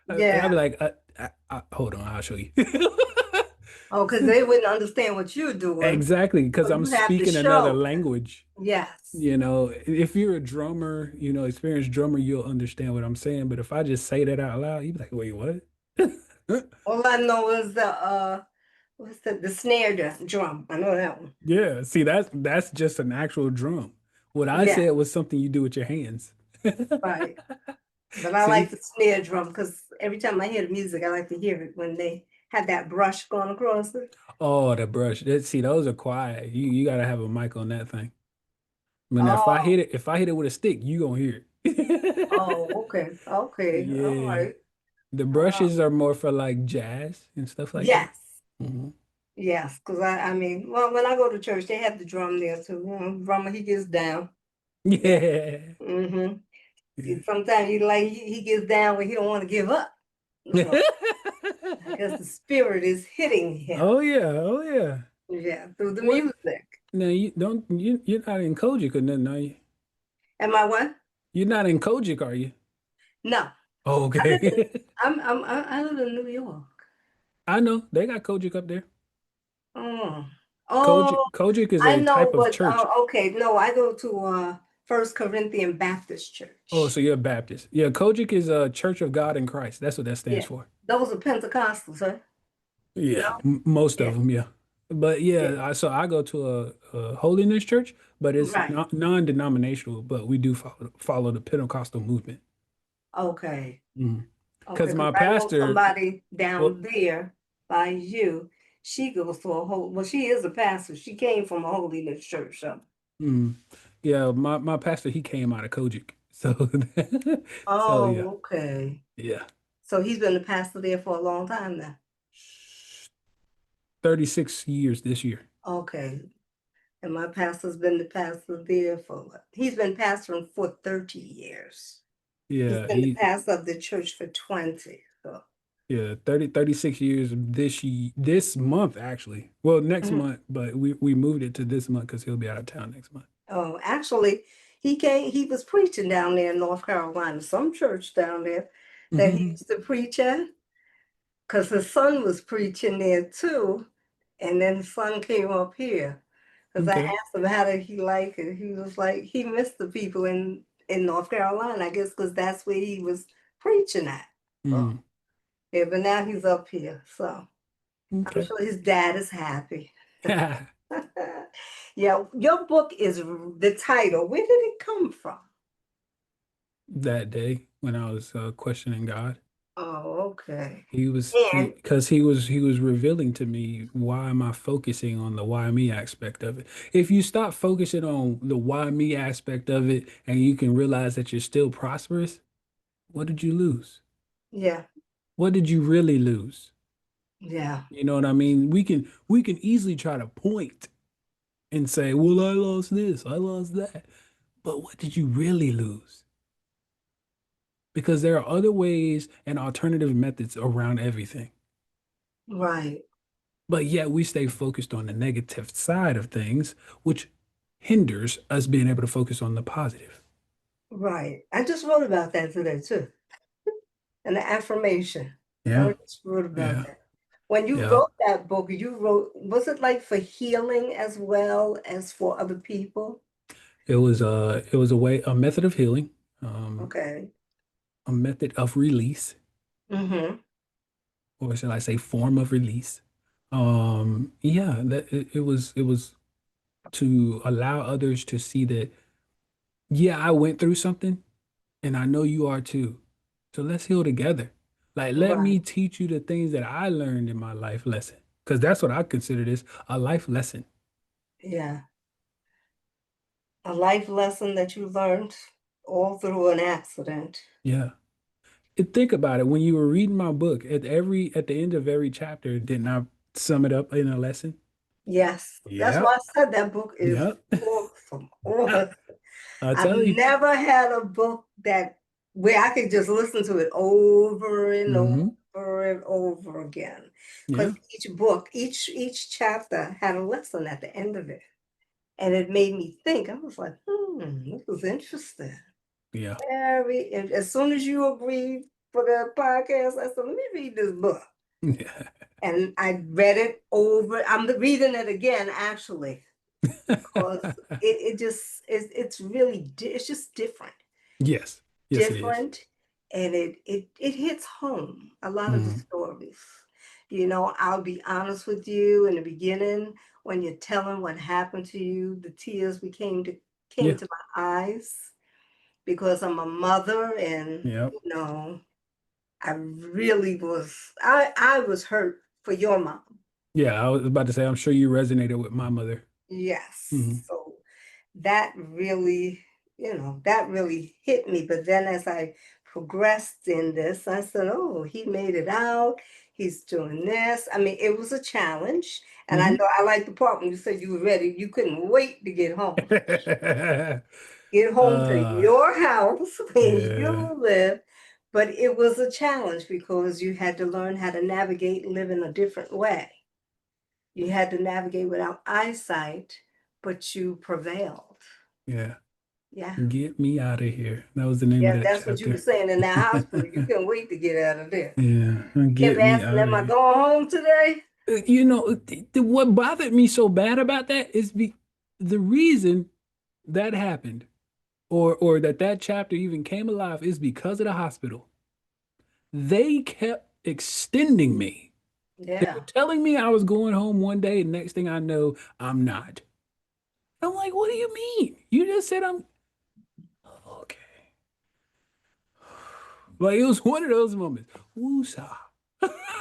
And I'll be Yeah. like, hold on, I'll show you. Oh, because they wouldn't understand what you're doing. Exactly, because So I'm you have to speaking another show them. language. Yes. You know, if you're a drummer, experienced drummer, you'll understand what I'm saying. But if I just say that out loud, you'd be like, wait, what? All I know is what's the snare drum. I know that one. Yeah, see, that's just an actual drum. What I Yeah, said was something you do with your hands. right. But I like See? the snare drum because every time I hear the music, I like to hear it when they have that brush going across it. Oh, the brush. See, those are quiet. You gotta have a mic on that thing. I mean, Oh, if I hit it with a stick, you gonna hear it. oh, okay, okay, all Yeah. right. The Uh, brushes are more for like jazz and stuff like that. yes, Hmm. yes, because I mean, well, when I go to church, they have the drum there too. Drummer, he gets down. Yeah. Yeah. Mm-hmm. Yeah. Sometimes he gets down when he don't want to give up. So I guess the spirit is hitting him. Oh yeah, oh yeah. Yeah, through the What? music. No, you're not in Kojic or nothing, are you? Am I what? You're not in Kojic, are you? No, Oh, I live in okay. I live in New York. I know they got Kojic up there. Oh, Kojic oh, Kojic is I a know type of what. church. Okay, no, I go to First Corinthian Baptist Oh, so Church. you're a Baptist. Yeah, Kojic is a Church of God in Christ. That's what that stands Yeah, for. those are Pentecostals, huh? Yeah, No, most of yeah, them, yeah. But yeah, yeah, so I go to a holiness church, but it's right. not non-denominational, but we do follow the Pentecostal movement. Okay, okay, Because because my I know pastor, somebody well, down there by you. She goes to a whole. Well, she is a pastor. She came from a holiness church. So. mm, yeah, my pastor, he came out of Kojic. So so yeah. Oh, okay. Yeah. So he's been a pastor there for a long time now. 36 years this year. Okay. And my pastor's been the pastor there he's been pastoring for 30 years. He's Yeah, been the he pastor of the church for 20. So, yeah, 36 years this month actually. Well, next mhm. month, but we moved it to this month because he'll be out of town next month. Oh, actually, he was preaching down there in North Carolina, some church down there that he Hmm. used to preach at, because his son was preaching there too. And then his son came up here. Because I Okay. asked him how did he like it. He was like, he missed the people in North Carolina, I guess, because that's where he was preaching at. So, Mm. yeah, but now he's up here. So I'm Okay. sure his dad is happy. Yeah, your book is the title. Where did it come from? That day when I was questioning God, Oh, okay. he And because he was revealing to me why am I focusing on the why me aspect of it. If you stop focusing on the why me aspect of it and you can realize that you're still prosperous, what did you lose? yeah, What did you really lose? yeah, You know what I mean? We can easily try to point and say, "Well, I lost this, I lost that." But what did you really lose? because there are other ways and alternative methods around everything. Right. But yet we stay focused on the negative side of things, which hinders us being able to focus on the positive. Right. I just wrote about that today too. An affirmation. I Yeah, just wrote about yeah, that. When you yeah. wrote that book, you wrote, was it like for healing as well as for other people? It was a method of healing, Okay. a method of release, Mm-hmm. or shall I say form of release. Yeah, it was to allow others to see that, yeah, I went through something and I know you are too. So let's heal together. Like, let me Right. teach you the things that I learned in my life lesson. Because that's what I consider this a life lesson. Yeah. A life lesson that you learned all through an accident. Yeah. And think about it. When you were reading my book, at the end of every chapter, didn't I sum it up in a lesson? Yes. That's Yeah. why I said that book is Yeah. full from all. I'll I've tell you. never had a book that where I could just listen to it over and Hmm. over and over again. Because Yeah. each book, each chapter had a lesson at the end of it. And it made me think. I was like, this is interesting. Yeah. Very, and as soon as you agreed for the podcast, I said, let me read this book. Yeah. And I read it over. I'm reading it again, actually, because it just it's really it's just different, Yes. Yes, it is. different, and it hits home a lot of the Hmm. stories. You know, I'll be honest with you. In the beginning, when you're telling what happened to you, the tears came Yeah. to my eyes because I'm a mother, and Yeah. I really I was hurt for your mom. Yeah. I was about to say, I'm sure you resonated with my mother. Hmm. Yes. So that really, that really hit me. But then as I progressed in this, I said, oh, he made it out. He's doing this. I mean, it was a challenge. And I Hmm. know I like the part when you said you were ready. You couldn't wait to get home. Get home to uh, your house where yeah. you live. But it was a challenge because you had to learn how to navigate, live in a different way. You had to navigate without eyesight, but you prevailed. Yeah. Yeah. Get me out of here. That was the name of Yeah, that that's what you were chapter. saying in that hospital. You couldn't wait to get out of there. Yeah. Kept Get me asking, out of am I here. going home today? What bothered me so bad about that is the reason that happened, or that chapter even came alive, is because of the hospital. They kept extending me. They were Yeah. telling me I was going home one day, and next thing I know, I'm not. I'm like, what do you mean? You just said I'm okay. Like, it was one of those moments. Woosah.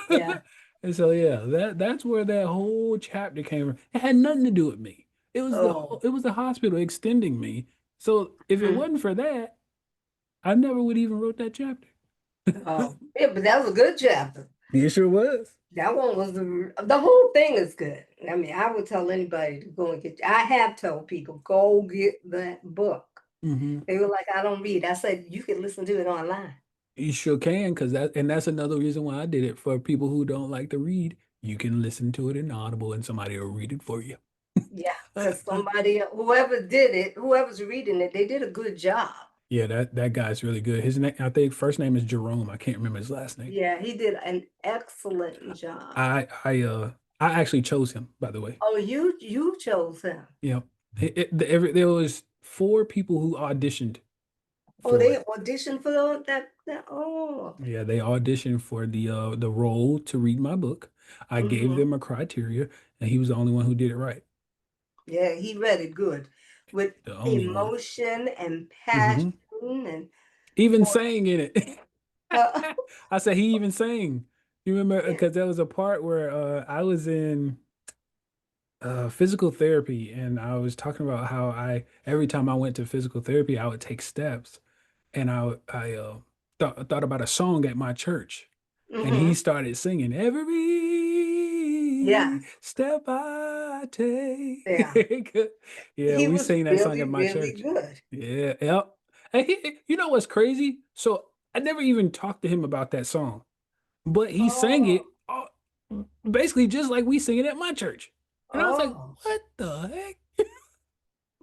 Yeah. And so yeah, that's where that whole chapter came from. It had nothing to do with me. Oh. It was the hospital extending me. So if it Mhm. wasn't for that, I never would even wrote that chapter. Oh. Yeah, but that was a good chapter. It sure was. That one was the whole thing is good. I mean, I would tell anybody to go and get. I have told people go get that book. Hmm. They were like, I don't read. I said you can listen to it online. You sure can, because that's another reason why I did it. For people who don't like to read, you can listen to it in Audible and somebody will read it for you. Yeah, because somebody, whoever did it, whoever's reading it, they did a good job. Yeah, that guy's really good. His name, I think, first name is Jerome. I can't remember his last name. Yeah, he did an excellent job. I actually chose him, by the way. Oh, you chose him. Yeah. There was four people who auditioned Oh, for they it. auditioned for that. Oh, Yeah, they auditioned for the role to read my book. I gave hmm, them a criteria, and he was the only one who did it right. yeah, he read it good with The only one. emotion and passion Hmm. and Even boy, sang in it. uh, I said he even sang. You remember yeah. because there was a part where I was in physical therapy, and I was talking about how I every time I went to physical therapy, I would take steps, and thought about a song at my church, and he Hmm, started singing yeah, every step I yeah. take. Yeah, He we was sing that song really, at my really church. good. Yeah, yep. And you know what's crazy? So I never even talked to him about that song, but he sang Oh, it basically just like we sing it at my church. And I was like, oh, what the heck?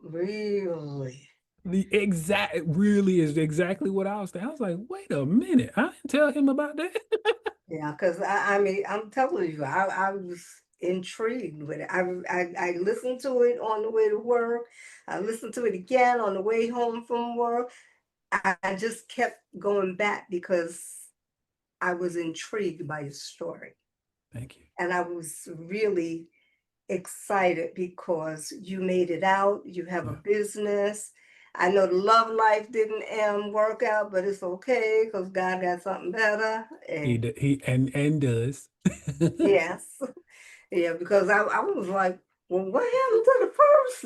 really? The exact really is exactly what I was thinking. I was like, wait a minute, I didn't tell him about that. Yeah, because I mean, I'm telling you, I was intrigued with it. I listened to it on the way to work. I listened to it again on the way home from work. I just kept going back because I was intrigued by his story. Thank you. And I was really excited because you made it out, you have a Yeah, business. I know the love life didn't work out, but it's okay because God got something better. And he and does. yes, yeah, because I was like, well, what happened to the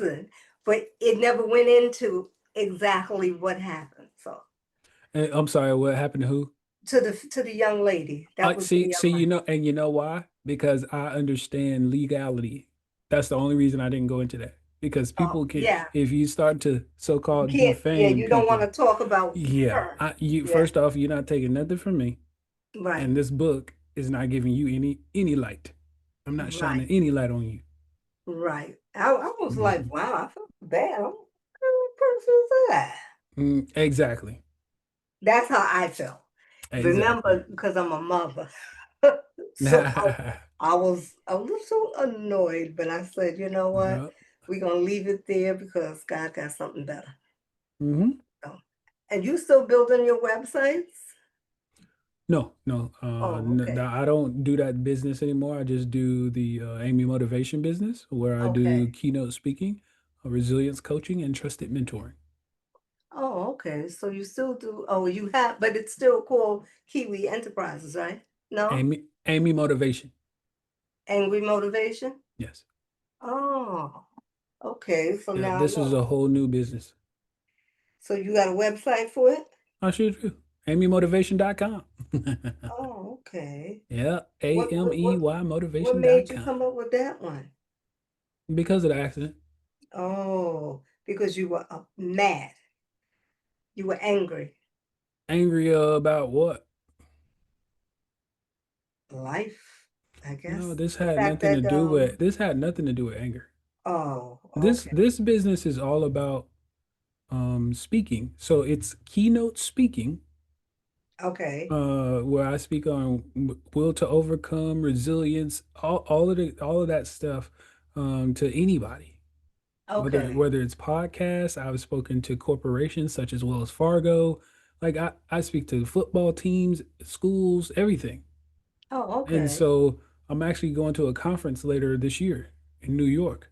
person? But it never went into exactly what happened. So I'm sorry, what happened to who? to the young lady, that I was the see, young you lady. know, and you know why? Because I understand legality. That's the only reason I didn't go into that. Because Oh, people can, yeah. if you start to You so-called can't, yeah, defame you don't want people, to talk about yeah, her. you Yeah, first off, you're not taking nothing from me, right, and this book is not giving you any light. I'm not right, shining any light on you. right. I was like, Mhm. wow, I felt bad. What kind of person is that? Exactly, That's how I felt. exactly. Remember, because I'm a mother. So I was a little annoyed, but I said, you know what? Yeah. We're gonna leave it there because God got something better. Hmm. So, and you still building your websites? No, no, Oh, okay. I don't do that business anymore. I just do the Amy motivation business where I do Okay. keynote speaking, resilience coaching, and trusted mentoring. Oh, okay. So you still do, oh, you have, but it's still called Kiwi Enterprises, right? No? Amy motivation. Angry Motivation? Yes. Oh, okay. So Yeah, now I this is a know. whole new business. So you got a website for it? I should do. AmyMotivation.com. Oh, okay. Yeah, What what what AMEY what made you motivation.com. come up with that one? Because of the accident. Oh, because you were mad. You were angry. Angry about what? Life, I No, guess. The fact that this had nothing to do with anger. oh, This okay. this business is all about speaking. So it's keynote speaking, Okay. where I speak on will to overcome, resilience, all of that stuff to anybody. Okay. Whether it's podcasts, I've spoken to corporations such as Wells Fargo. Like I speak to football teams, schools, everything. Oh, And okay. so I'm actually going to a conference later this year in New York.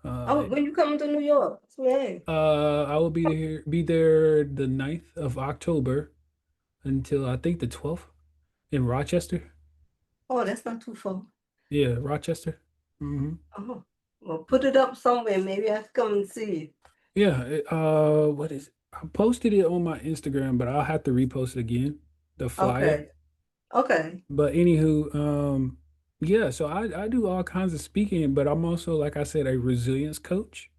Uh, Oh, when you coming to New York? Yay. I will be there the 9th of October until I think the 12th in Rochester. Oh, that's not too far. Yeah, Rochester. Oh, well, put it up somewhere. Maybe I can come and see you. Yeah, what is it? I posted it on my Instagram, but I'll have to repost it again, the flyer. Okay. Okay. But anywho, yeah, so I do all kinds of speaking, but I'm also, like I said, a resilience coach.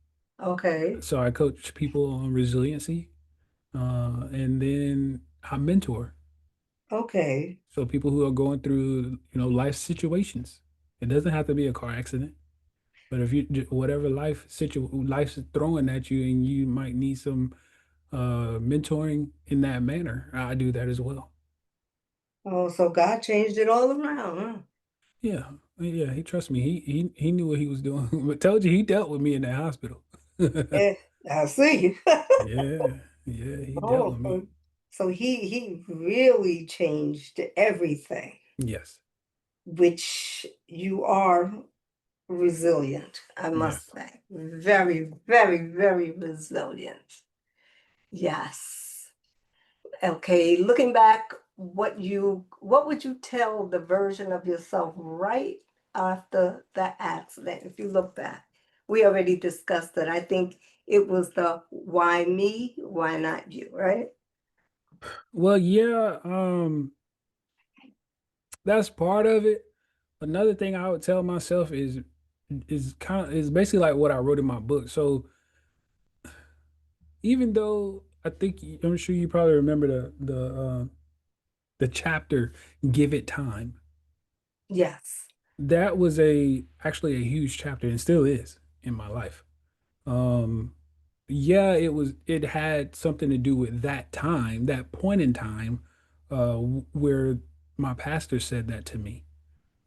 Okay. So I coach people on resiliency, and then I mentor. Okay. So people who are going through, life situations. It doesn't have to be a car accident, but if whatever life's throwing at you and you might need some mentoring in that manner, I do that as well. Oh, so God changed it all around, huh? Yeah. Yeah, he trusts me. He knew what he was doing. But told you he dealt with me in that hospital. Yeah, I see. Yeah. Yeah, he dealt Oh, with me. so he really changed everything, Yes. which you are resilient, I must Yes. say. Very, very, very resilient. Yes. Okay, looking back, what would you tell the version of yourself right after the accident? If you look back, we already discussed that. I think it was the why me, why not you, right? Well, yeah, that's part of it. Another thing I would tell myself is basically like what I wrote in my book. So even though I'm sure you probably remember the The chapter, Give It Time. Yes. That was actually a huge chapter and still is in my life. Um, yeah, it had something to do with that time, that point in time, where my pastor said that to me.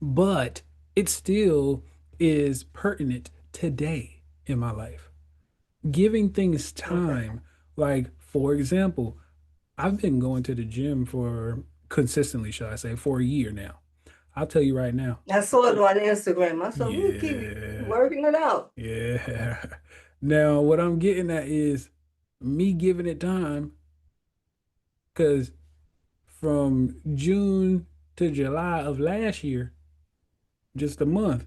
But it still is pertinent today in my life. Giving things Okay. time, like for example, I've been going to the gym for consistently, shall I say, for a year now. I'll tell you right now. I saw it on Instagram. I said, "Ooh, keep Yeah, working it out." yeah. Now, what I'm getting at is me giving it time because from June to July of last year, just a month,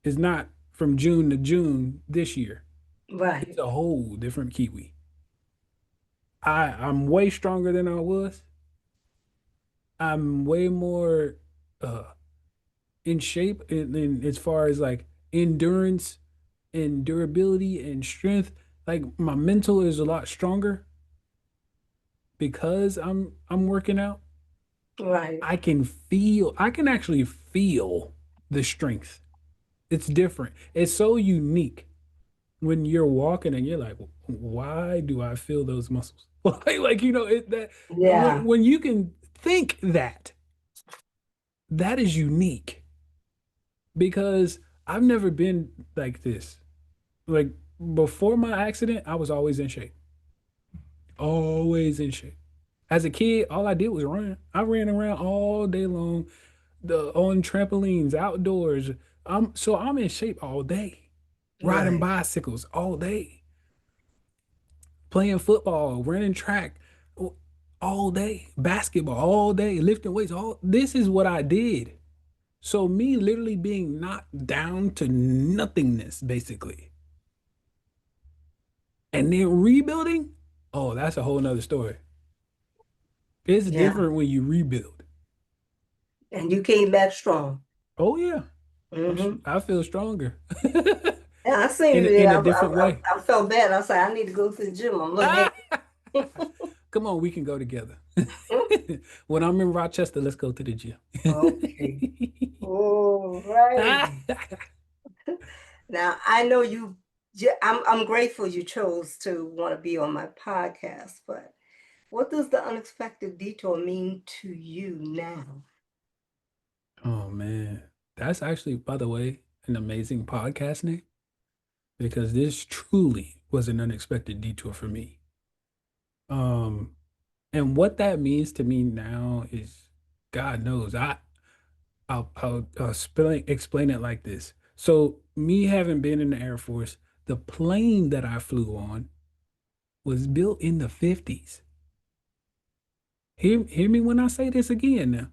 is not from June to June this year. It's Right. a whole different Kiwi. I'm way stronger than I was. I'm way more uh in shape in as far as like endurance and durability and strength. Like my mental is a lot stronger because I'm working out. Right. I can actually feel the strength. It's different. It's so unique when you're walking and you're like, why do I feel those muscles? Like that Yeah. when you can think that, that is unique because I've never been like this. Like before my accident, I was always in shape. Always in shape. As a kid, all I did was run. I ran around all day long, on trampolines, outdoors. I'm in shape all day. Riding Right. bicycles all day, playing football, running track all day, basketball all day, lifting weights. All this is what I did. So me literally being knocked down to nothingness, basically, and then rebuilding. Oh, that's a whole nother story. It's Yeah. different when you rebuild. And you came back strong. Oh yeah, Hmm. I feel stronger Yeah, I seen in you there. a different way. I felt bad. I said, I need to go to the gym. I'm looking at Come on, we can go together. When I'm in Rochester, let's go to the gym. okay. All right. Now I know you. I'm grateful you chose to want to be on my podcast. But what does the unexpected detour mean to you now? Oh man, that's actually, by the way, an amazing podcast name because this truly was an unexpected detour for me. Um, and what that means to me now is, God knows, I'll explain it like this. So, me having been in the Air Force, the plane that I flew on was built in the 50s. Hear me when I say this again now.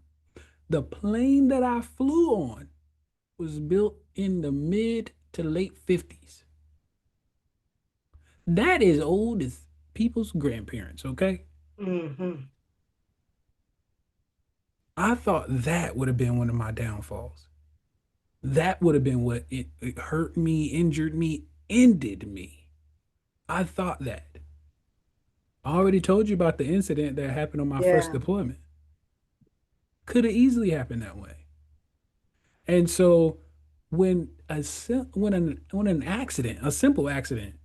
The plane that I flew on was built in the mid to late 50s. That is old as people's grandparents, okay? Hmm. I thought that would have been one of my downfalls. That would have been what it hurt me, injured me, ended me. I thought that. I already told you about the incident that happened on my first Yeah. deployment. Could have easily happened that way. And so when an accident, a simple accident,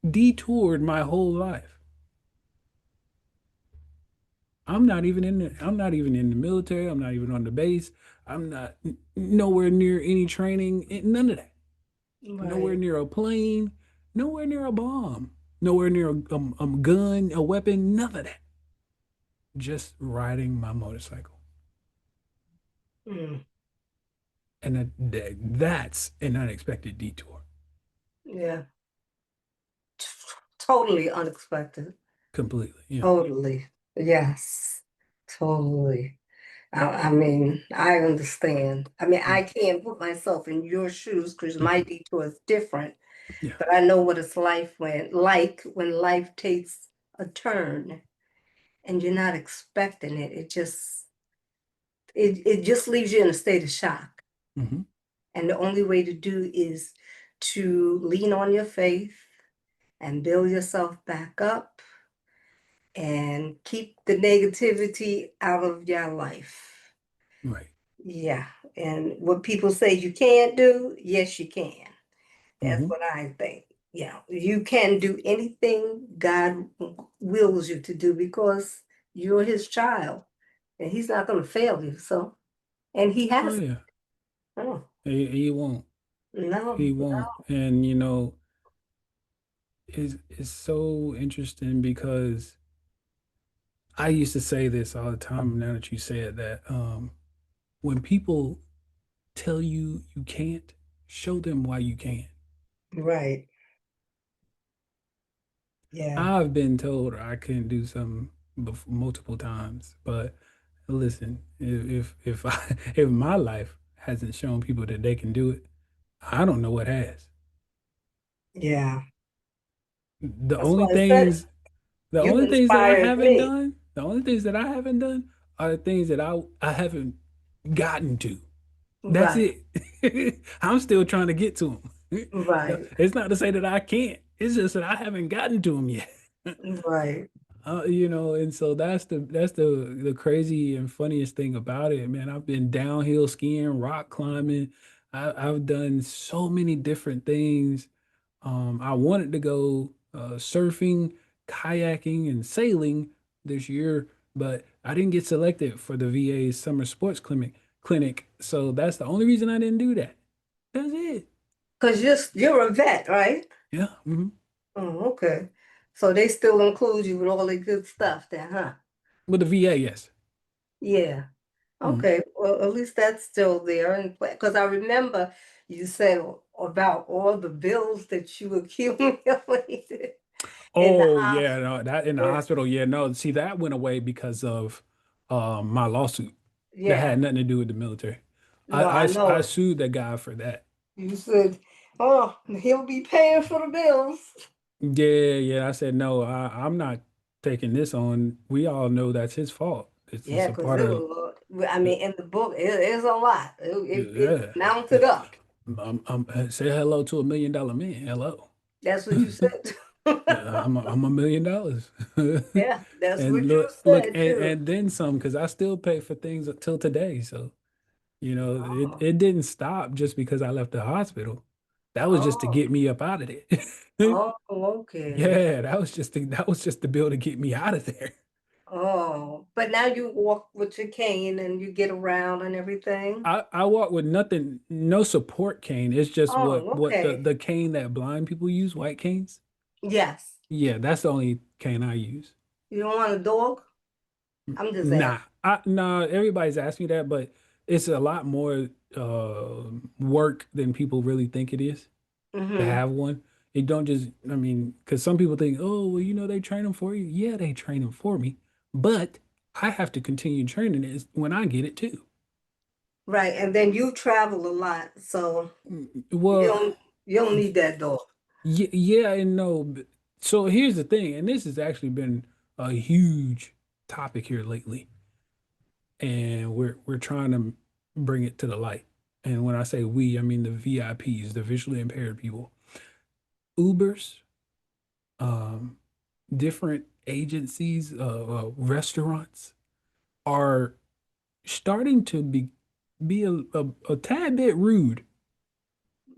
detoured my whole life. I'm not even in the military. I'm not even on the base. I'm not nowhere near any training, none of that. Nowhere Right. near a plane, nowhere near a bomb, nowhere near a gun, a weapon, none of that. Just riding my motorcycle. Mm. And that's an unexpected detour. Yeah. Totally unexpected. Completely. Yeah. Totally. Yes. Totally. I mean, I understand. I mean, I Mm, can't put myself in your shoes because my mhm. detour is different, Yeah. but I know what it's when life takes a turn and you're not expecting it. It just leaves you in a state of shock. Hmm. And the only way to do is to lean on your faith and build yourself back up and keep the negativity out of your life. Right. Yeah. And what people say you can't do, yes, you can. That's Hmm. what I think. Yeah, you can do anything God wills you to do because you're his child and he's not going to fail you. So, and he Oh hasn't. yeah. Oh, He won't. no, He won't. And it's so interesting because I used to say this all the time. Now that you said that, when people tell you you can't, show them why you can. right. Yeah. I've been told I couldn't do something multiple times, but listen, if I if my life hasn't shown people that they can do it, I don't know what has. Yeah. The That's only why I said things the you've only things that I inspired haven't me. done, the only things that I haven't done are the things that I haven't gotten to. That's Right. it. I'm still trying to get to them. Right. It's not to say that I can't. It's just that I haven't gotten to them yet. Right. And so that's the crazy and funniest thing about it, man. I've been downhill skiing, rock climbing. I've done so many different things. I wanted to go surfing, kayaking, and sailing this year, but I didn't get selected for the VA's summer sports clinic. So that's the only reason I didn't do that. That's it. Because you're a vet, right? Yeah. Oh, okay. So they still include you with all the good stuff there, huh? With the VA, yes. Yeah. Mhm. Okay, well, at least that's still there, and because I remember you said about all the bills that you accumulated in the Oh yeah, no, that in the hospital. hospital, yeah, no. See, that went away because of my lawsuit. That Yeah, had nothing to do with the military. I, no, I I s- I know. sued that guy for that. You said, "Oh, he'll be paying for the bills." Yeah, yeah. I said no, I'm not taking this on. We all know that's his fault. It's Yeah, a because part it of was. I mean, in the book, it's a lot. It yeah. mounted up. Say hello to $1 million man. Hello. That's what you said. I'm $1 million. Yeah, that's And what you look, said and, too. and then some because I still pay for things until today. So. It, Oh, it didn't stop just because I left the hospital. That was just to oh, get me up out of there. oh, okay. Yeah, that was just the bill to get me out of there. Oh, but now you walk with your cane and you get around and everything. I walk with nothing, no support cane. It's just what Oh, what the okay. the cane that blind people use, white canes. Yes. Yeah, that's the only cane I use. You don't want a dog? I'm just Nah, asking. everybody's asked me that, but it's a lot more work than people really think it is to Mm-hmm. have one. It don't just, I mean, because some people think, oh, well, they train them for you. Yeah, they train them for me, but I have to continue training it when I get it too. Right. And then you travel a lot, so you Well, don't you don't need that dog. yeah and no. So here's the thing, and this has actually been a huge topic here lately, and we're trying to bring it to the light. And when I say we, I mean the VIPs, the visually impaired people. Ubers, um, different agencies, restaurants are starting to be a tad bit rude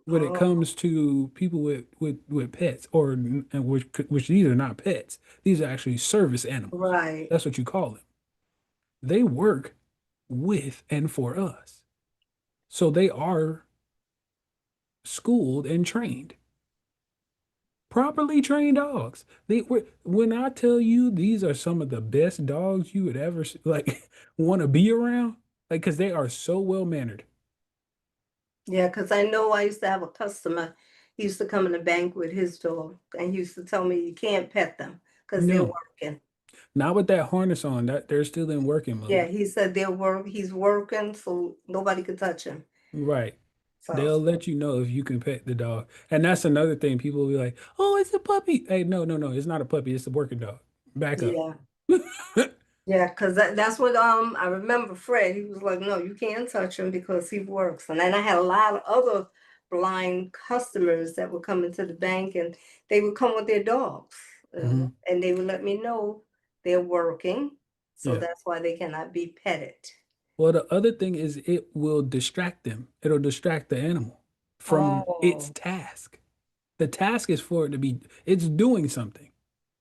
when it Oh, comes to people with pets, and which these are not pets. These are actually service animals. right. That's what you call them. They work with and for us. So they are schooled and trained. Properly trained dogs. When I tell you these are some of the best dogs you would ever like want to be around, like because they are so well mannered. Yeah, because I know I used to have a customer. He used to come in the bank with his dog, and he used to tell me you can't pet them because they're No, working. not with that harness on. That they're still in working Yeah, mode. he said he's working, so nobody could touch him. Right. So, They'll let you know if you can pet the dog. And that's another thing. People will be like, "Oh, it's a puppy." Hey, no, no, no, it's not a puppy. It's a working dog. Back up. yeah. Yeah, because that's what I remember Fred, he was like, no, you can't touch him because he works. And then I had a lot of other blind customers that would come into the bank and they would come with their dogs. Mhm. And they would let me know. they're working, so Yeah. that's why they cannot be petted. Well, the other thing is it will distract them. It'll distract the animal from its Oh, task. The task is for it to be, it's doing something.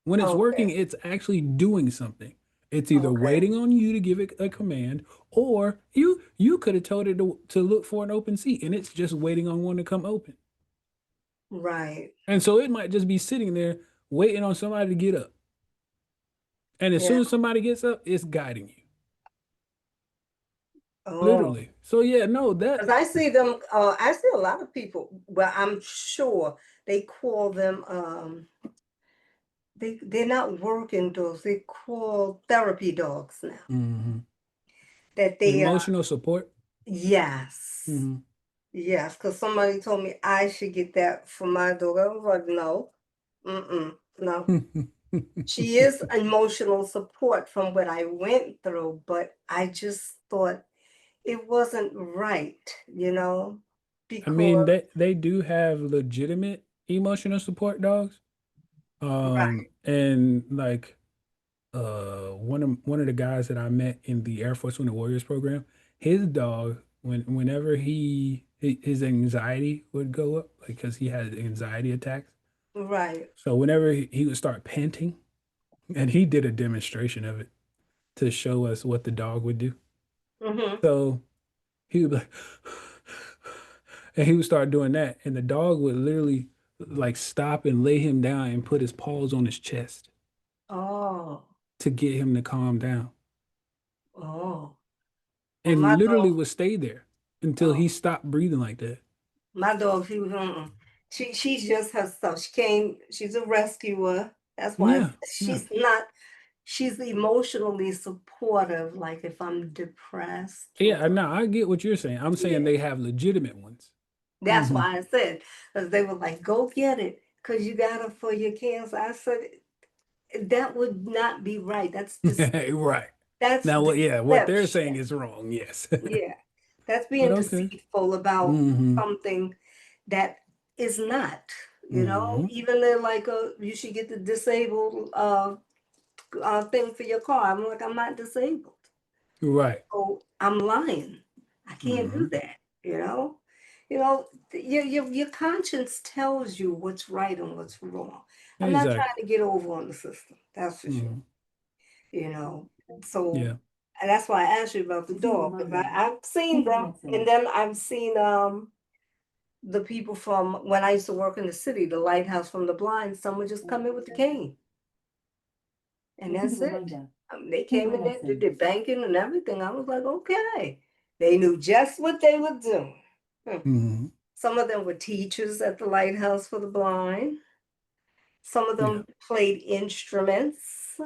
When it's working, okay, it's actually doing something. It's either okay, waiting on you to give it a command, or you could have told it to look for an open seat, and it's just waiting on one to come open. right. And so it might just be sitting there waiting on somebody to get up. And as Yeah. soon as somebody gets up, it's guiding you, Oh, literally. So yeah, no, because that I see them, I see a lot of people, well, I'm sure they call them, they're not working dogs, they call therapy dogs now. mhm. That they, Emotional support. yes, Mhm. yes, because somebody told me I should get that for my dog. I was like, no, no. She is emotional support from what I went through, but I just thought it wasn't right, I mean, because, they do have legitimate emotional support dogs. right, And like one of the guys that I met in the Air Force Wounded Warriors program, his dog, whenever his anxiety would go up, like because he had anxiety attacks. right. So whenever he would start panting, and he did a demonstration of it to show us what the dog would do. Mm-hmm. So he would be like, and he would start doing that, and the dog would literally like stop and lay him down and put his paws on his chest Oh, to get him to calm down, oh. Well, and literally would stay there until he oh, stopped breathing like that. my dog, she was, she's just herself. She's a rescuer. That's why Yeah, yeah, she's not, she's emotionally supportive. Like if I'm depressed or, yeah. No, I get what you're saying. I'm saying yeah. they have legitimate ones. That's Hmm. why I said, because they were like, go get it, because you got it for your cancer. I said, that would not be right. Right. That's Now, what? Yeah, what they're saying deception. is wrong. Yes, Yeah. That's but being okay. deceitful about Hmm. something that is not, Hmm. even they're like, you should get the disabled thing for your car. I'm like, I'm not disabled. Right. So I'm lying. I can't do Hmm. that, you know? Your conscience tells you what's right and what's wrong. I'm not trying Exactly. to get over on the system, that's for sure, Hmm. you know? So Yeah. and that's why I asked you about the dog, because I've seen them, and then I've seen the people from when I used to work in the city, the lighthouse from the blind, someone just come in with the cane, and that's it. They came in there, did their banking and everything. I was like, okay. They knew just what they were doing. Hmm. Hmm. Some of them were teachers at the lighthouse for the blind. Some of Yeah. them played instruments,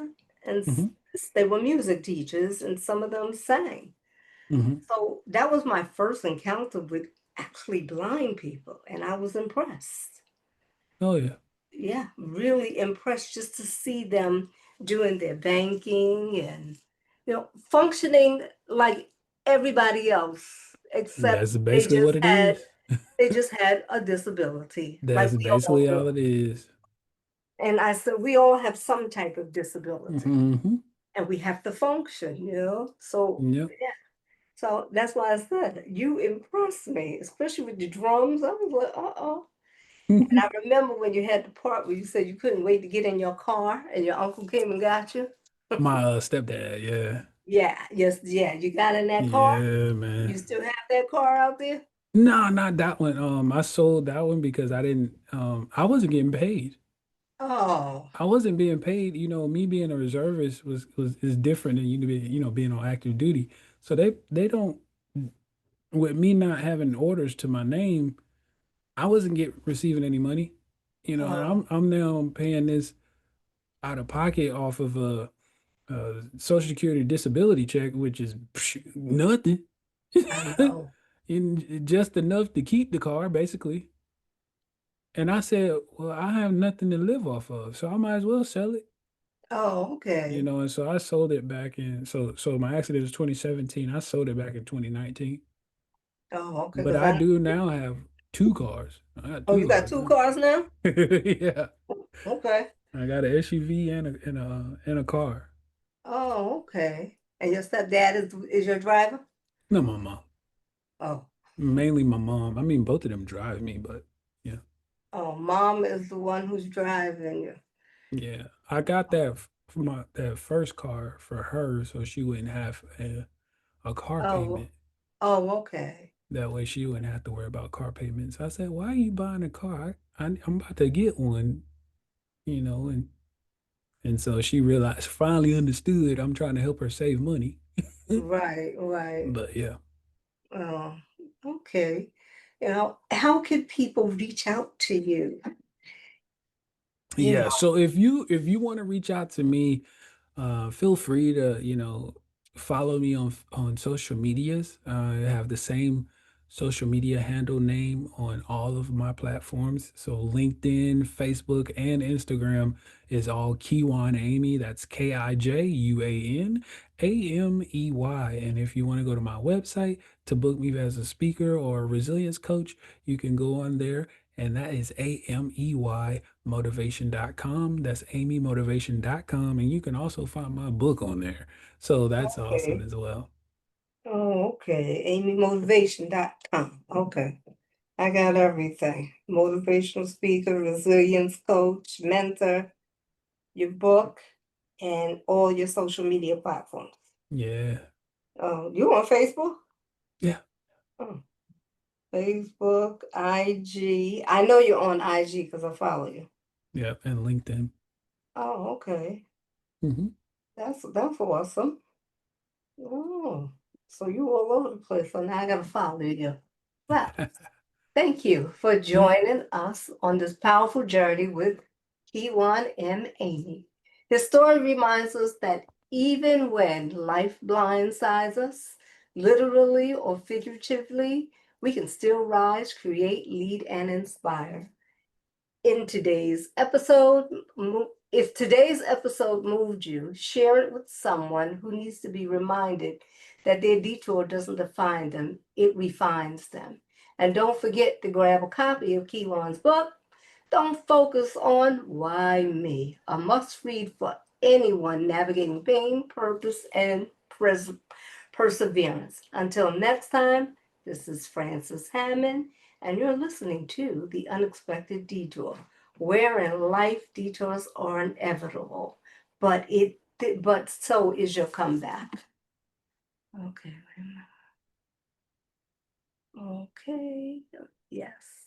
and Hmm. they were music teachers, and some of them sang. Hmm. So that was my first encounter with actually blind people, and I was impressed. Oh yeah. Yeah, really impressed just to see them doing their banking and functioning like everybody else, except That's basically what it is. they just had a disability, like That's we all basically do. all it is. And I said we all have some type of disability, Hmm. and we have to function. So Yep. yeah. So that's why I said you impressed me, especially with the drums. I was like, uh-oh. And I remember when you had the part where you said you couldn't wait to get in your car and your uncle came and got you. My stepdad, yeah. Yeah, yes, yeah. You got in that car. Yeah, You man. still have that car out there? No, not that one. I sold that one because I wasn't getting paid. Oh, I wasn't being paid. Me being a reservist was is different than being on active duty. So they don't, with me not having orders to my name, I wasn't get receiving any money. And oh, I'm now paying this out of pocket off of a Social Security disability check, which is nothing. I know. And just enough to keep the car, basically. And I said, well, I have nothing to live off of, so I might as well sell it. Oh, okay. And so I sold it back in, so my accident was 2017. I sold it back in 2019. Oh, okay. But Because I I do now have two cars. I got oh, two you got cars two now. cars now? Yeah. Okay. I got an SUV and a car. Oh, okay. And your stepdad is your driver? No, my mom. Oh, Mainly my mom. I mean, both of them drive me, but yeah. oh, mom is the one who's driving you. Yeah. I got that for my that first car for her so she wouldn't have a car Oh, payment. oh, okay. That way she wouldn't have to worry about car payments. I said, "Why are you buying a car? I'm about to get one, you know." And so she realized, finally understood. I'm trying to help her save money. Right, right. But yeah. Oh, okay. How can people reach out to you? You Yeah, know, so if you want to reach out to me, feel free to, follow me on social medias. I have the same social media handle name on all of my platforms. So LinkedIn, Facebook, and Instagram is all Kijuan Amey. That's KIJUAN AMEY. And if you want to go to my website to book me as a speaker or a resilience coach, you can go on there, and that is AMEYmotivation.com. That's amymotivation.com. And you can also find my book on there. So that's awesome okay. as well. Oh, okay. AmyMotivation.com. Okay. I got everything. Motivational speaker, resilience coach, mentor, your book, and all your social media platforms. Yeah. Oh, you on Facebook? Yeah. Oh, Facebook, IG. I know you're on IG because I follow you. Yeah. And LinkedIn. Oh, okay. Hmm. That's awesome. Oh, so you all over the place. So now I gotta follow you. Well, thank you for Yeah. joining us on this powerful journey with Kijuan M. Amey. His story reminds us that even when life blindsides us, literally or figuratively, we can still rise, create, lead, and inspire. In today's episode, if today's episode moved you, share it with someone who needs to be reminded that their detour doesn't define them, it refines them. And don't forget to grab a copy of Kiwan's book, Don't Focus on Why Me, a must read for anyone navigating pain, purpose, and perseverance. Until next time, this is Frances Hammond, and you're listening to The Unexpected Detour, wherein life detours are inevitable, but so is your comeback. Okay, okay, yes.